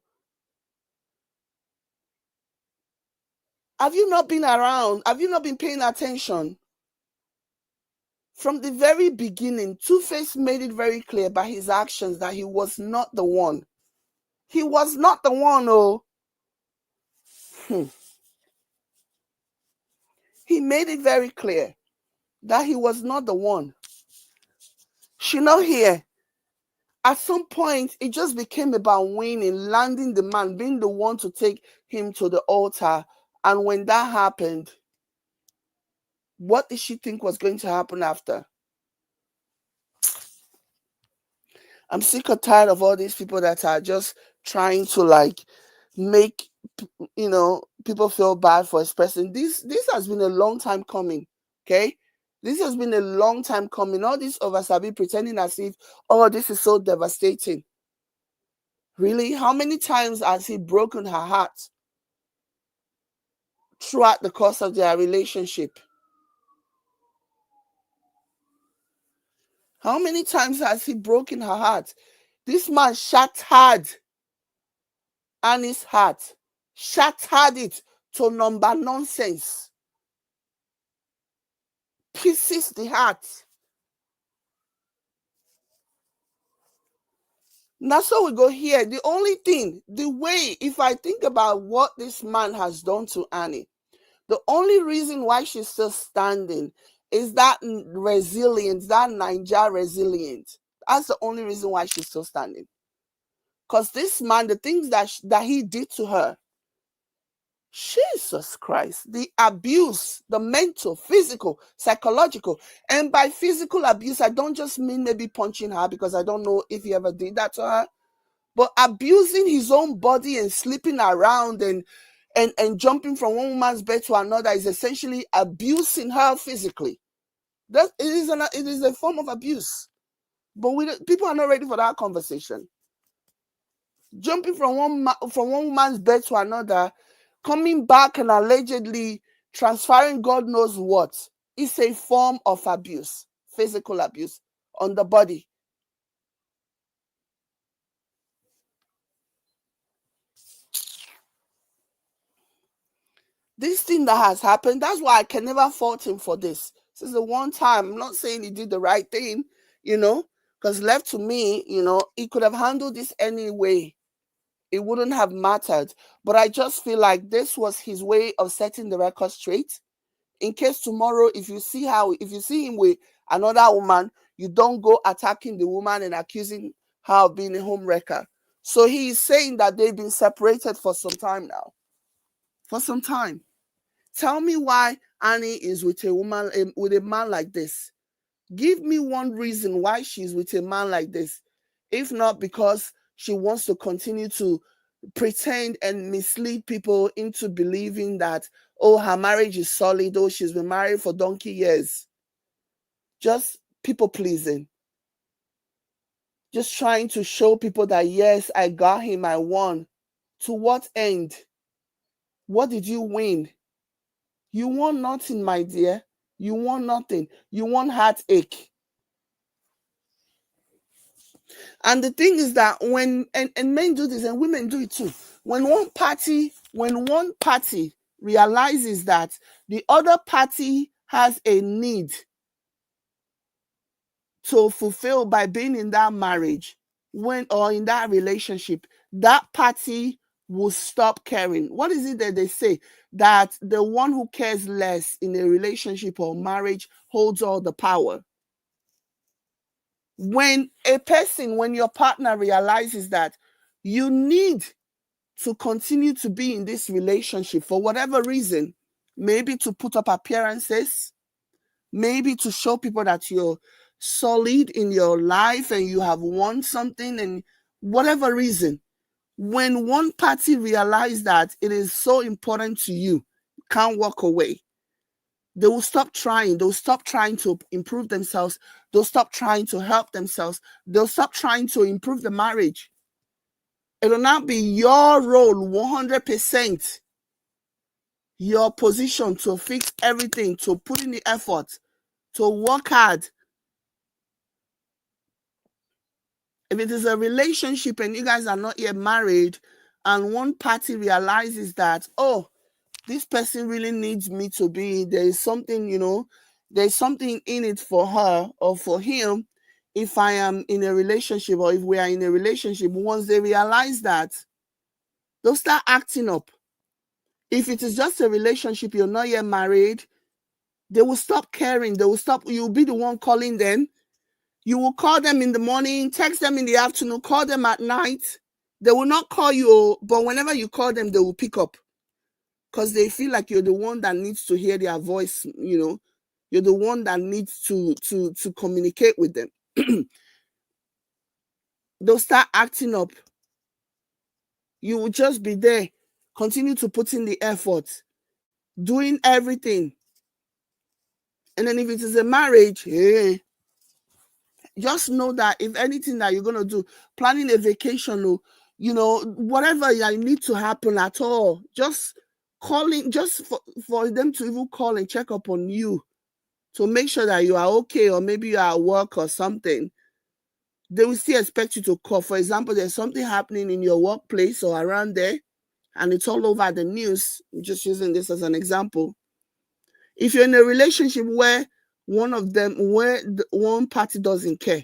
Have you not been around? Have you not been paying attention? From the very beginning, Tuface made it very clear by his actions that he was not the one. He was not the one, oh. He made it very clear that he was not the one. She not here. At some point, it just became about winning, landing the man, being the one to take him to the altar. And when that happened, what did she think was going to happen after? I'm sick or tired of all these people that are just trying to like make people feel bad for expressing. This has been a long time coming. Okay, this has been a long time coming. All this oversabi pretending as if, oh, this is so devastating. Really, how many times has he broken her heart throughout the course of their relationship? How many times has he broken her heart? This man shattered Annie's heart, shattered it to number nonsense, pieces the heart. Now, so we go here. The only thing, the way, if I think about what this man has done to Annie, the only reason why she's still standing is that resilience, that Niger resilience. That's the only reason why she's still standing. Because this man, the things that he did to her, Jesus Christ, the abuse, the mental, physical, psychological. And by physical abuse, I don't just mean maybe punching her, because I don't know if he ever did that to her, but abusing his own body and sleeping around and jumping from one woman's bed to another is essentially abusing her physically. It is a form of abuse. But people are not ready for that conversation. Jumping from one woman's bed to another, coming back and allegedly transferring God knows what, is a form of abuse, physical abuse on the body. This thing that has happened, that's why I can never fault him for this. This is the one time. I'm not saying he did the right thing, because left to me, he could have handled this anyway. It wouldn't have mattered. But I just feel like this was his way of setting the record straight. In case tomorrow, if you see him with another woman, you don't go attacking the woman and accusing her of being a homewrecker. So he is saying that they've been separated for some time now. For some time. Tell me why Annie is with a man like this. Give me one reason why she's with a man like this. If not because she wants to continue to pretend and mislead people into believing that, oh, her marriage is solid, oh, she's been married for donkey years. Just people pleasing. Just trying to show people that, yes, I got him, I won. To what end? What did you win? You won nothing, my dear. You won nothing. You won heartache. And the thing is that when men do this and women do it too, when one party realizes that the other party has a need to fulfill by being in that marriage or in that relationship, that party will stop caring. What is it that they say? That the one who cares less in a relationship or marriage holds all the power. When your partner realizes that you need to continue to be in this relationship for whatever reason, maybe to put up appearances, maybe to show people that you're solid in your life and you have won something, and whatever reason, when one party realizes that it is so important to you, can't walk away, they will stop trying. They'll stop trying to improve themselves. They'll stop trying to help themselves. They'll stop trying to improve the marriage. It will not be your role 100%, your position to fix everything, to put in the effort, to work hard. If it is a relationship and you guys are not yet married, and one party realizes that, oh, this person really needs me to be, there is something, there's something in it for her or for him if I am in a relationship, or if we are in a relationship, once they realize that, they'll start acting up. If it is just a relationship, you're not yet married, they will stop caring. They will stop. You'll be the one calling them. You will call them in the morning, text them in the afternoon, call them at night. They will not call you, but whenever you call them, they will pick up, because they feel like you're the one that needs to hear their voice. You're the one that needs to communicate with them. They'll start acting up. You will just be there, continue to put in the effort, doing everything. And then if it is a marriage, hey, just know that if anything that you're going to do, planning a vacation, whatever that need to happen at all, just calling, just for them to even call and check up on you to make sure that you are okay, or maybe you are at work or something, they will still expect you to call. For example, there's something happening in your workplace or around there, and it's all over the news. I'm just using this as an example. If you're in a relationship where one party doesn't care,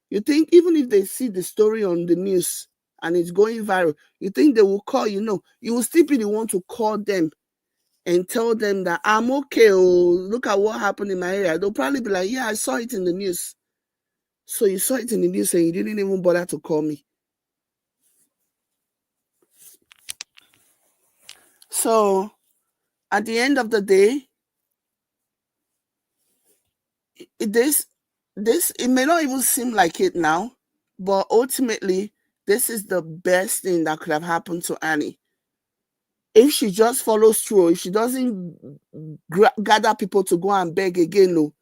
you think even if they see the story on the news and it's going viral, you think they will call you? No, you will still be the one to call them and tell them that I'm okay. Oh, look at what happened in my area. They'll probably be like, yeah, I saw it in the news. So you saw it in the news and you didn't even bother to call me. So at the end of the day, it may not even seem like it now, but ultimately, this is the best thing that could have happened to Annie. If she just follows through, if she doesn't gather people to go and beg again, no,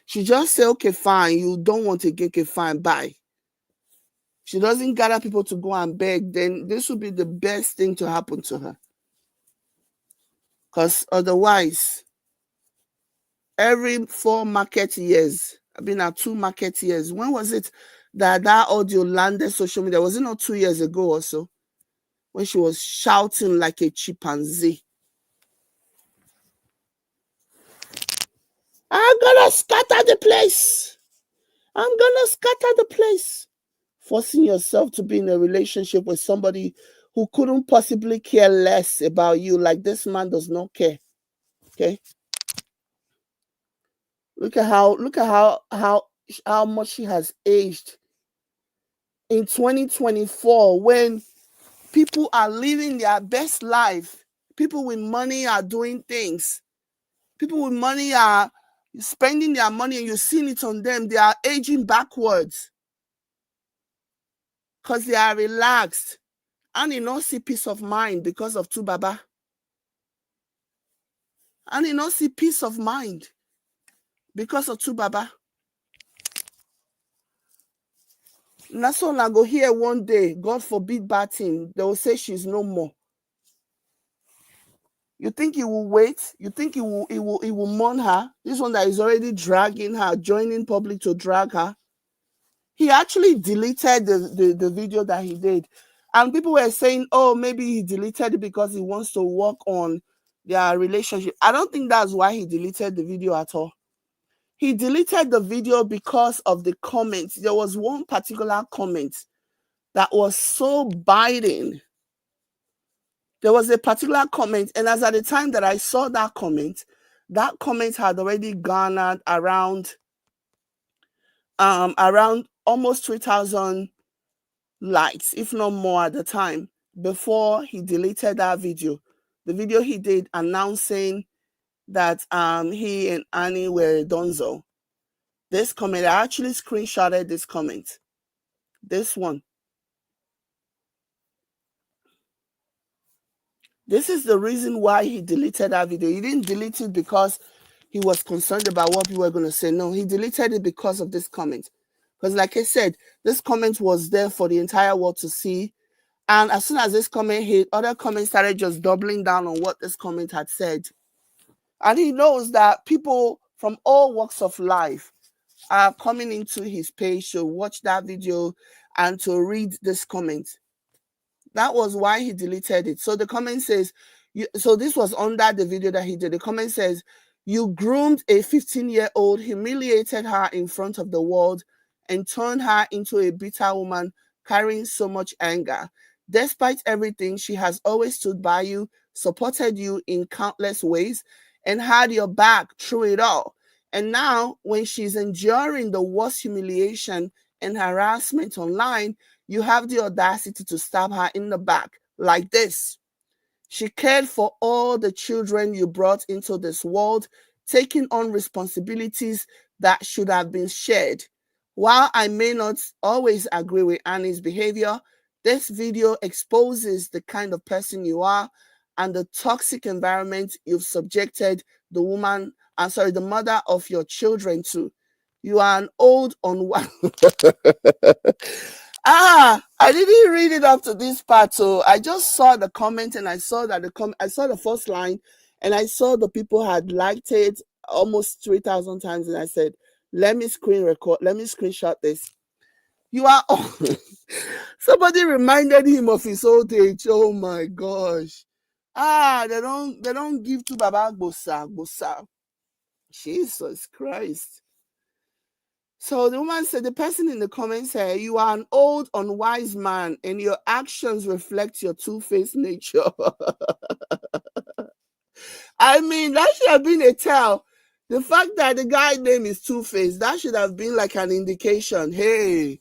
she just say, okay, fine, you don't want again, okay, fine, bye. She doesn't gather people to go and beg, then this would be the best thing to happen to her. Because otherwise, every 4 market years, I've been at 2 market years. When was it that audio landed social media? Was it not 2 years ago or so? When she was shouting like a chimpanzee. I'm gonna scatter the place. I'm gonna scatter the place. Forcing yourself to be in a relationship with somebody who couldn't possibly care less about you, like this man does not care. Okay. Look at how much she has aged. In 2024, when people are living their best life, people with money are doing things. People with money are spending their money, and you're seeing it on them. They are aging backwards because they are relaxed. And you don't see peace of mind because of 2baba. And you don't see peace of mind because of 2baba. That's all I go here one day. God forbid bad thing. They will say she's no more. You think he will wait? You think he will mourn her? This one that is already dragging her, joining public to drag her. He actually deleted the video that he did. And people were saying, oh, maybe he deleted it because he wants to work on their relationship. I don't think that's why he deleted the video at all. He deleted the video because of the comments. There was one particular comment that was so biting. There was a particular comment, and as at the time that I saw that comment had already garnered around almost 3,000 likes, if not more at the time, before he deleted that video. The video he did announcing that he and Annie were donzo. This comment, I actually screenshotted this comment. This one. This is the reason why he deleted that video. He didn't delete it because he was concerned about what people were going to say. No, he deleted it because of this comment. Because like I said, this comment was there for the entire world to see. And as soon as this comment hit, other comments started just doubling down on what this comment had said. And he knows that people from all walks of life are coming into his page to watch that video and to read this comment. That was why he deleted it. So the comment says, so this was under the video that he did. The comment says, you groomed a 15-year-old, humiliated her in front of the world, and turned her into a bitter woman carrying so much anger. Despite everything, she has always stood by you, supported you in countless ways, and had your back through it all. And now, when she's enduring the worst humiliation and harassment online, you have the audacity to stab her in the back like this. She cared for all the children you brought into this world, taking on responsibilities that should have been shared. While I may not always agree with Annie's behavior, this video exposes the kind of person you are and the toxic environment you've subjected the mother of your children to. You are an old, unwise. I didn't read it up to this part, so I just saw the comment and I saw that I saw the first line, and I saw the people had liked it almost 3,000 times, and I said, let me screenshot this. You are somebody reminded him of his old age. Oh my gosh. They don't give to Baba Bosa. Jesus Christ. So the woman said, the person in the comments said, you are an old, unwise man, and your actions reflect your two-faced nature. I mean, that should have been a tell. The fact that the guy's name is Tuface, that should have been like an indication. Hey.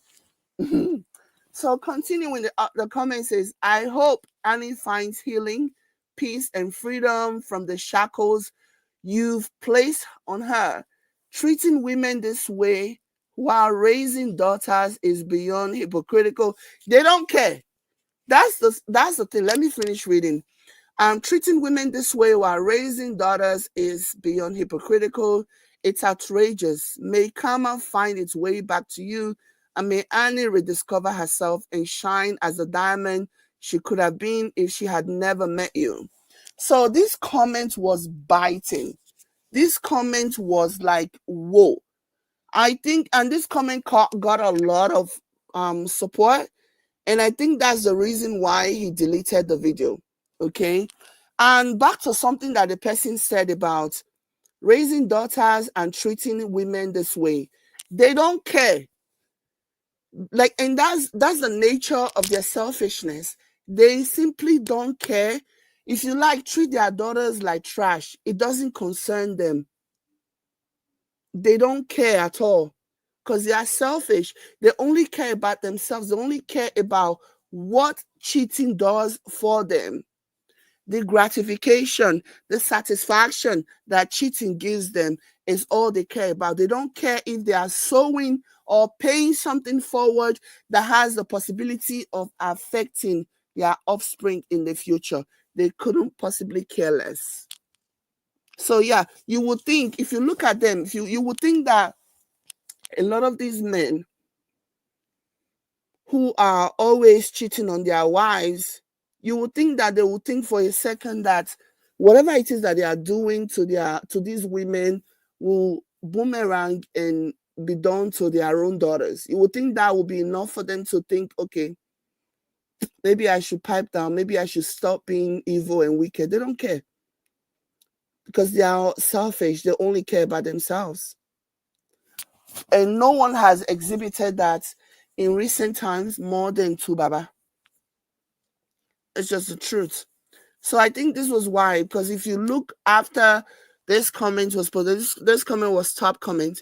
So continuing, the comment says, I hope Annie finds healing, peace, and freedom from the shackles you've placed on her. Treating women this way while raising daughters is beyond hypocritical. They don't care. That's the thing. Let me finish reading. Treating women this way while raising daughters is beyond hypocritical. It's outrageous. May karma find its way back to you, and may Annie rediscover herself and shine as the diamond she could have been if she had never met you. So this comment was biting. This comment was like, whoa. I think, and this comment got a lot of support, and I think that's the reason why he deleted the video. Okay. And back to something that the person said about raising daughters and treating women this way. They don't care. Like, and that's the nature of their selfishness. They simply don't care. If you like, treat their daughters like trash. It doesn't concern them. They don't care at all because they are selfish. They only care about themselves. They only care about what cheating does for them. The gratification, the satisfaction that cheating gives them is all they care about. They don't care if they are sowing or paying something forward that has the possibility of affecting their offspring in the future. They couldn't possibly care less. So yeah, you would think, if you look at them, you would think that a lot of these men who are always cheating on their wives, you would think that they would think for a second that whatever it is that they are doing to these women will boomerang and be done to their own daughters. You would think that would be enough for them to think, okay, maybe I should pipe down, maybe I should stop being evil and wicked. They don't care because they are selfish. They only care about themselves. And no one has exhibited that in recent times more than 2baba. It's just the truth. So I think this was why, because if you look after this comment was posted, this comment was top comment,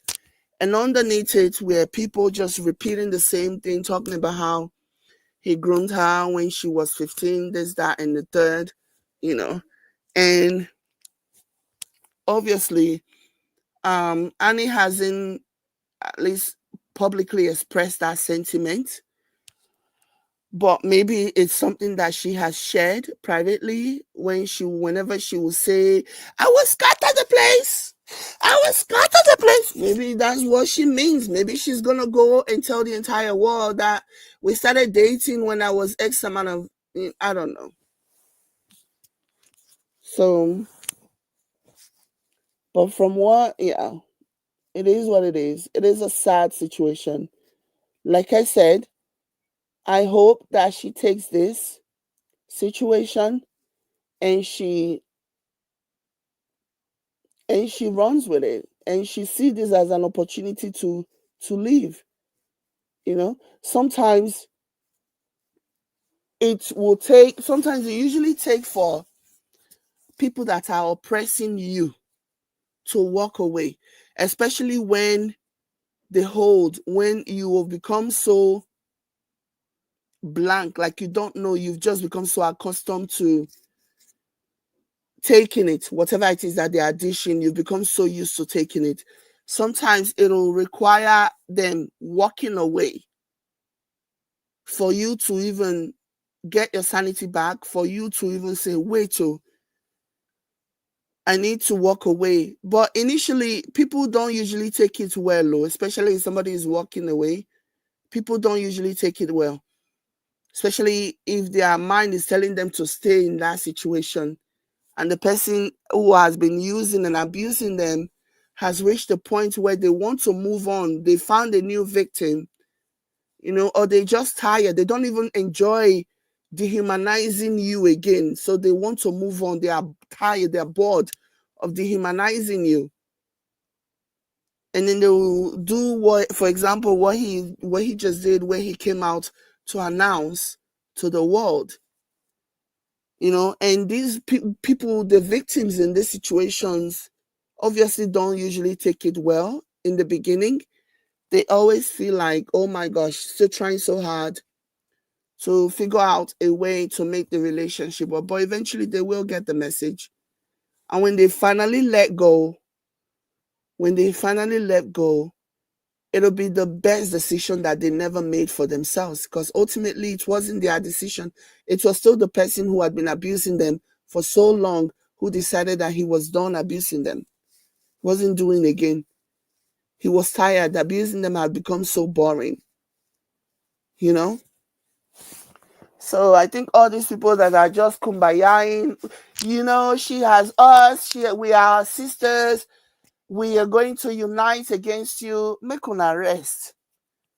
and underneath it were people just repeating the same thing, talking about how he groomed her when she was 15, this, that, and the third, you know. And obviously, Annie hasn't at least publicly expressed that sentiment, but maybe it's something that she has shared privately whenever she will say, I will scatter the place. I will scatter the place. Maybe that's what she means. Maybe she's gonna go and tell the entire world that we started dating when I was X amount of, I don't know. So, but from what, yeah, it is what it is. It is a sad situation. Like I said, I hope that she takes this situation and she runs with it, and she sees this as an opportunity to leave. Sometimes sometimes it usually take for people that are oppressing you to walk away, especially when when you have become so blank, like you don't know, you've just become so accustomed to taking it, whatever it is that they are dishing, you've become so used to taking it. Sometimes it'll require them walking away for you to even get your sanity back, for you to even say, wait, I need to walk away. But initially, people don't usually take it well, especially if somebody is walking away. People don't usually take it well, especially if their mind is telling them to stay in that situation. And the person who has been using and abusing them has reached a point where they want to move on. They found a new victim, or they just tired. They don't even enjoy dehumanizing you again. So they want to move on. They are tired. They're bored of dehumanizing you. And then they will do for example, what he just did, where he came out to announce to the world. And these people, the victims in these situations, obviously don't usually take it well in the beginning. They always feel like, oh my gosh, still trying so hard to figure out a way to make the relationship work. But eventually they will get the message. And when they finally let go, it'll be the best decision that they never made for themselves, because ultimately it wasn't their decision. It was still the person who had been abusing them for so long who decided that he was done abusing them, wasn't doing again. He was tired. Abusing them had become so boring, you know? So I think all these people that are just kumbayaing, she has us, we are sisters, we are going to unite against you. Make una rest.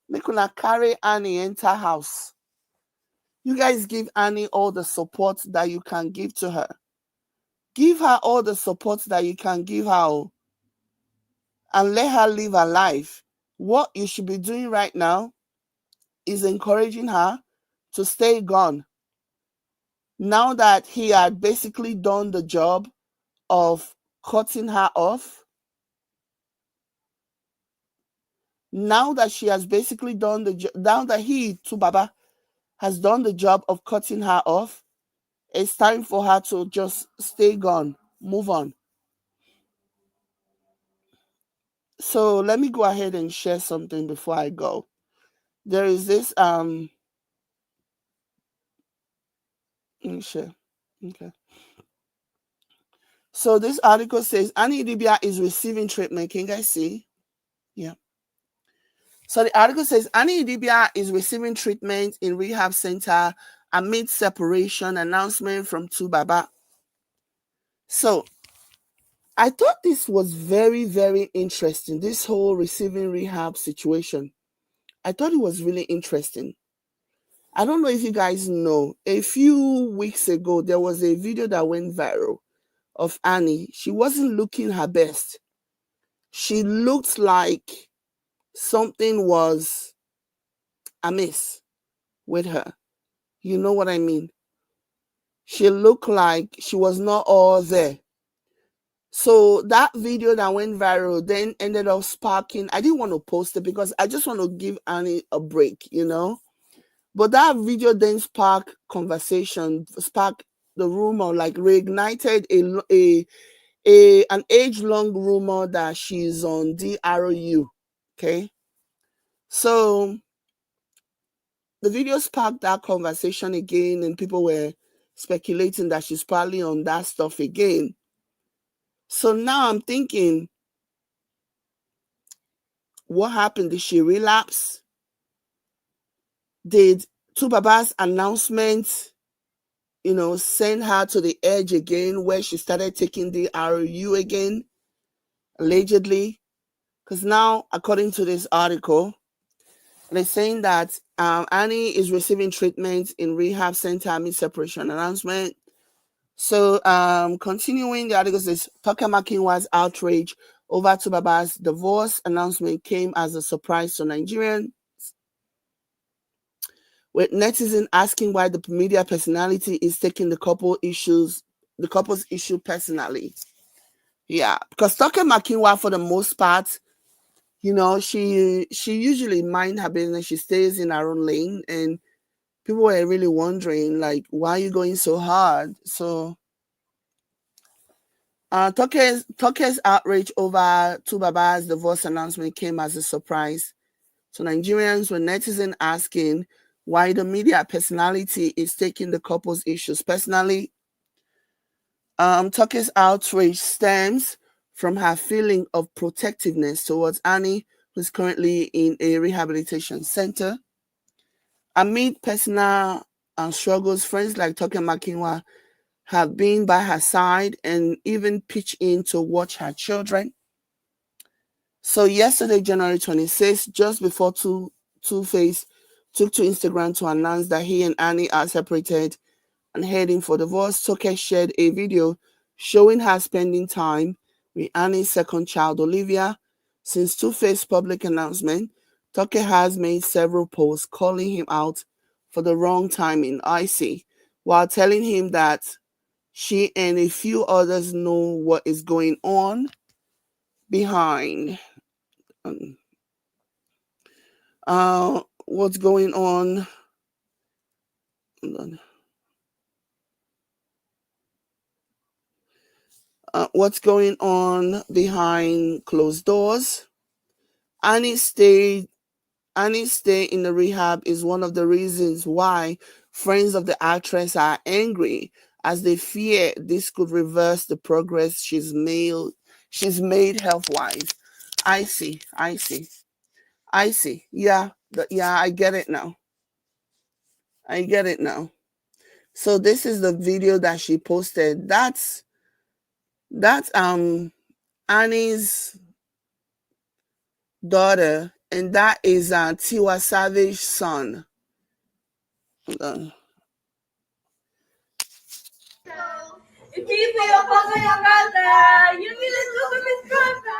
Make una carry Annie enter house. You guys give Annie all the support that you can give to her. Give her all the support that you can give her, and let her live her life. What you should be doing right now is encouraging her to stay gone. Now that he had basically done the job of cutting her off, now that she has basically done now that he, 2Baba, has done the job of cutting her off, it's time for her to just stay gone, move on. So let me go ahead and share something before I go. There is this let me share. Okay. So this article says Annie Idibia is receiving treatment. Can you guys see? Yeah. So the article says Annie Idibia is receiving treatment in rehab center amid separation, announcement from 2Baba. So I thought this was very, very interesting, this whole receiving rehab situation. I thought it was really interesting. I don't know if you guys know, a few weeks ago, there was a video that went viral of Annie. She wasn't looking her best. She looked like something was amiss with her. You know what I mean? she looked like she was not all there. So that video that went viral then ended up sparking. I didn't want to post it because I just want to give Annie a break, you know. But that video then sparked conversation, sparked the rumor, like reignited an age-long rumor that she's on DRU. Okay. So the video sparked that conversation again, and people were speculating that she's probably on that stuff again. So now I'm thinking, what happened? Did she relapse? Did 2baba's announcement, send her to the edge again where she started taking the RU again, allegedly? Because now, according to this article, they're saying that Annie is receiving treatment in rehab center amid separation announcement. So, continuing, the article says, Toke Makinwa's outrage over 2baba's divorce announcement came as a surprise to Nigerians, with netizens asking why the media personality is taking the couple's issue personally. Yeah, because Toke Makinwa, for the most part, she usually mind her business. She stays in her own lane, and people were really wondering, like, why are you going so hard? So Toke's outrage over 2baba's divorce announcement came as a surprise. So Nigerians were netizens asking why the media personality is taking the couple's issues personally. Toke's outrage stems from her feeling of protectiveness towards Annie, who's currently in a rehabilitation center. Amid personal struggles, friends like Toke Makinwa have been by her side and even pitched in to watch her children. So yesterday, January 26th, just before Tuface took to Instagram to announce that he and Annie are separated and heading for divorce, Toke shared a video showing her spending time with Annie's second child, Olivia. Since Tuface's public announcement, Toke has made several posts calling him out for the wrong timing, while telling him that she and a few others know what is going on behind. What's going on? What's going on behind closed doors? Annie's stay in the rehab is one of the reasons why friends of the actress are angry, as they fear this could reverse the progress she's made health-wise. I see. Yeah, I get it now. So this is the video that she posted. That's Annie's daughter, and that is Tiwa Savage's son. Hold on. If you feel for your brother, you need to do his brother.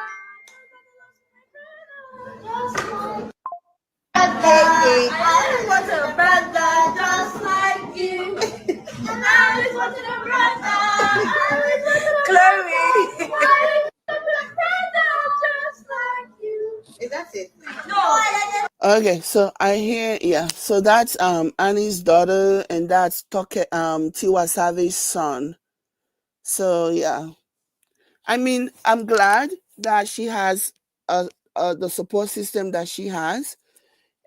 I just want a brother just like you. And I just wanted a brother. Chloe. I just want a brother just like you. That's it. No. Okay, so I hear, yeah. So that's Annie's daughter, and that's Tiwa Savage's son. So yeah, I mean, I'm glad that she has the support system that she has,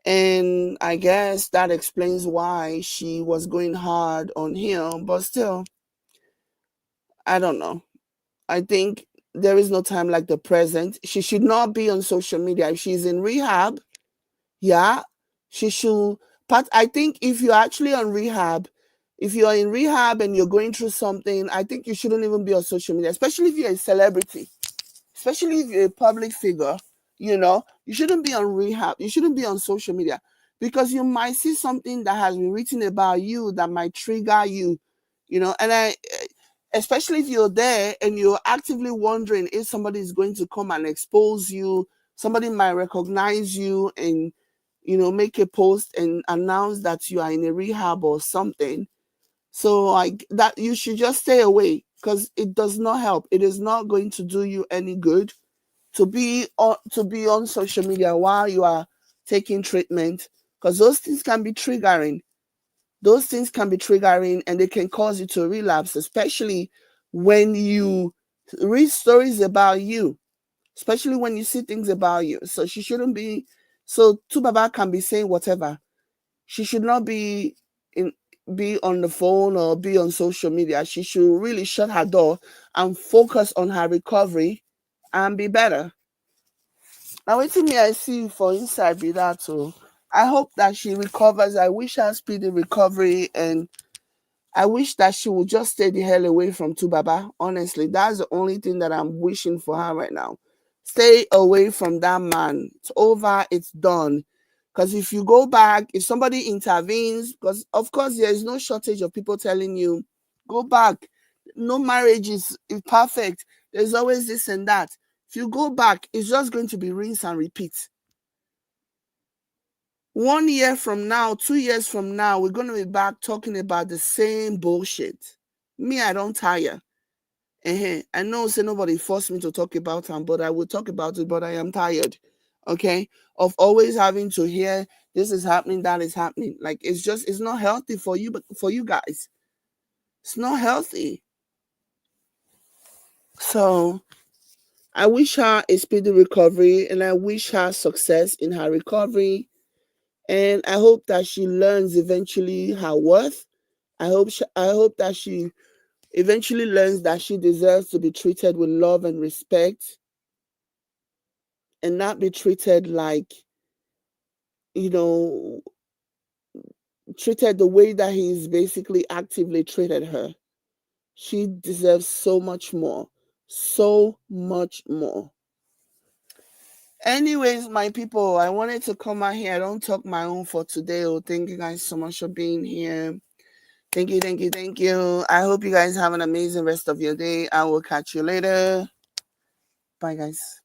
and I guess that explains why she was going hard on him. But still, I don't know. I think there is no time like the present. She should not be on social media. If she's in rehab, yeah, she should. But I think if you're actually on rehab, if you're in rehab and you're going through something, I think you shouldn't even be on social media, especially if you're a celebrity, especially if you're a public figure. You shouldn't be on rehab. You shouldn't be on social media because you might see something that has been written about you that might trigger you, and especially if you're there and you're actively wondering if somebody is going to come and expose you, somebody might recognize you and make a post and announce that you are in a rehab or something. So like that, you should just stay away because it does not help. It is not going to do you any good to be on social media while you are taking treatment, because those things can be triggering. Those things can be triggering and they can cause you to relapse, especially when you read stories about you, especially when you see things about you. So she shouldn't be, so 2Baba can be saying whatever. She should not in be on the phone or be on social media. She should really shut her door and focus on her recovery and be better. Now waiting me I see for inside be that too. I hope that she recovers. I wish her speedy recovery, and I wish that she would just stay the hell away from 2Baba. Honestly, that's the only thing that I'm wishing for her right now. Stay away from that man. It's over. It's done. Because if you go back, if somebody intervenes, because of course there is no shortage of people telling you, go back. No marriage is perfect. There's always this and that. If you go back, it's just going to be rinse and repeat. 1 year from now, 2 years from now, we're going to be back talking about the same bullshit. Me, I don't tire. I know say nobody forced me to talk about him, but I will talk about it, but I am tired, okay, of always having to hear this is happening, that is happening. Like, it's not healthy for you, but for you guys. It's not healthy. So I wish her a speedy recovery, and I wish her success in her recovery. And I hope that she learns eventually her worth. I hope that she eventually learns that she deserves to be treated with love and respect, and not be treated like, you know, treated the way that he's basically actively treated her. She deserves so much more. So much more. Anyways, my people, I wanted to come out here. I don't talk my own for today. Oh, thank you guys so much for being here. Thank you, thank you, thank you. I hope you guys have an amazing rest of your day. I will catch you later. Bye, guys.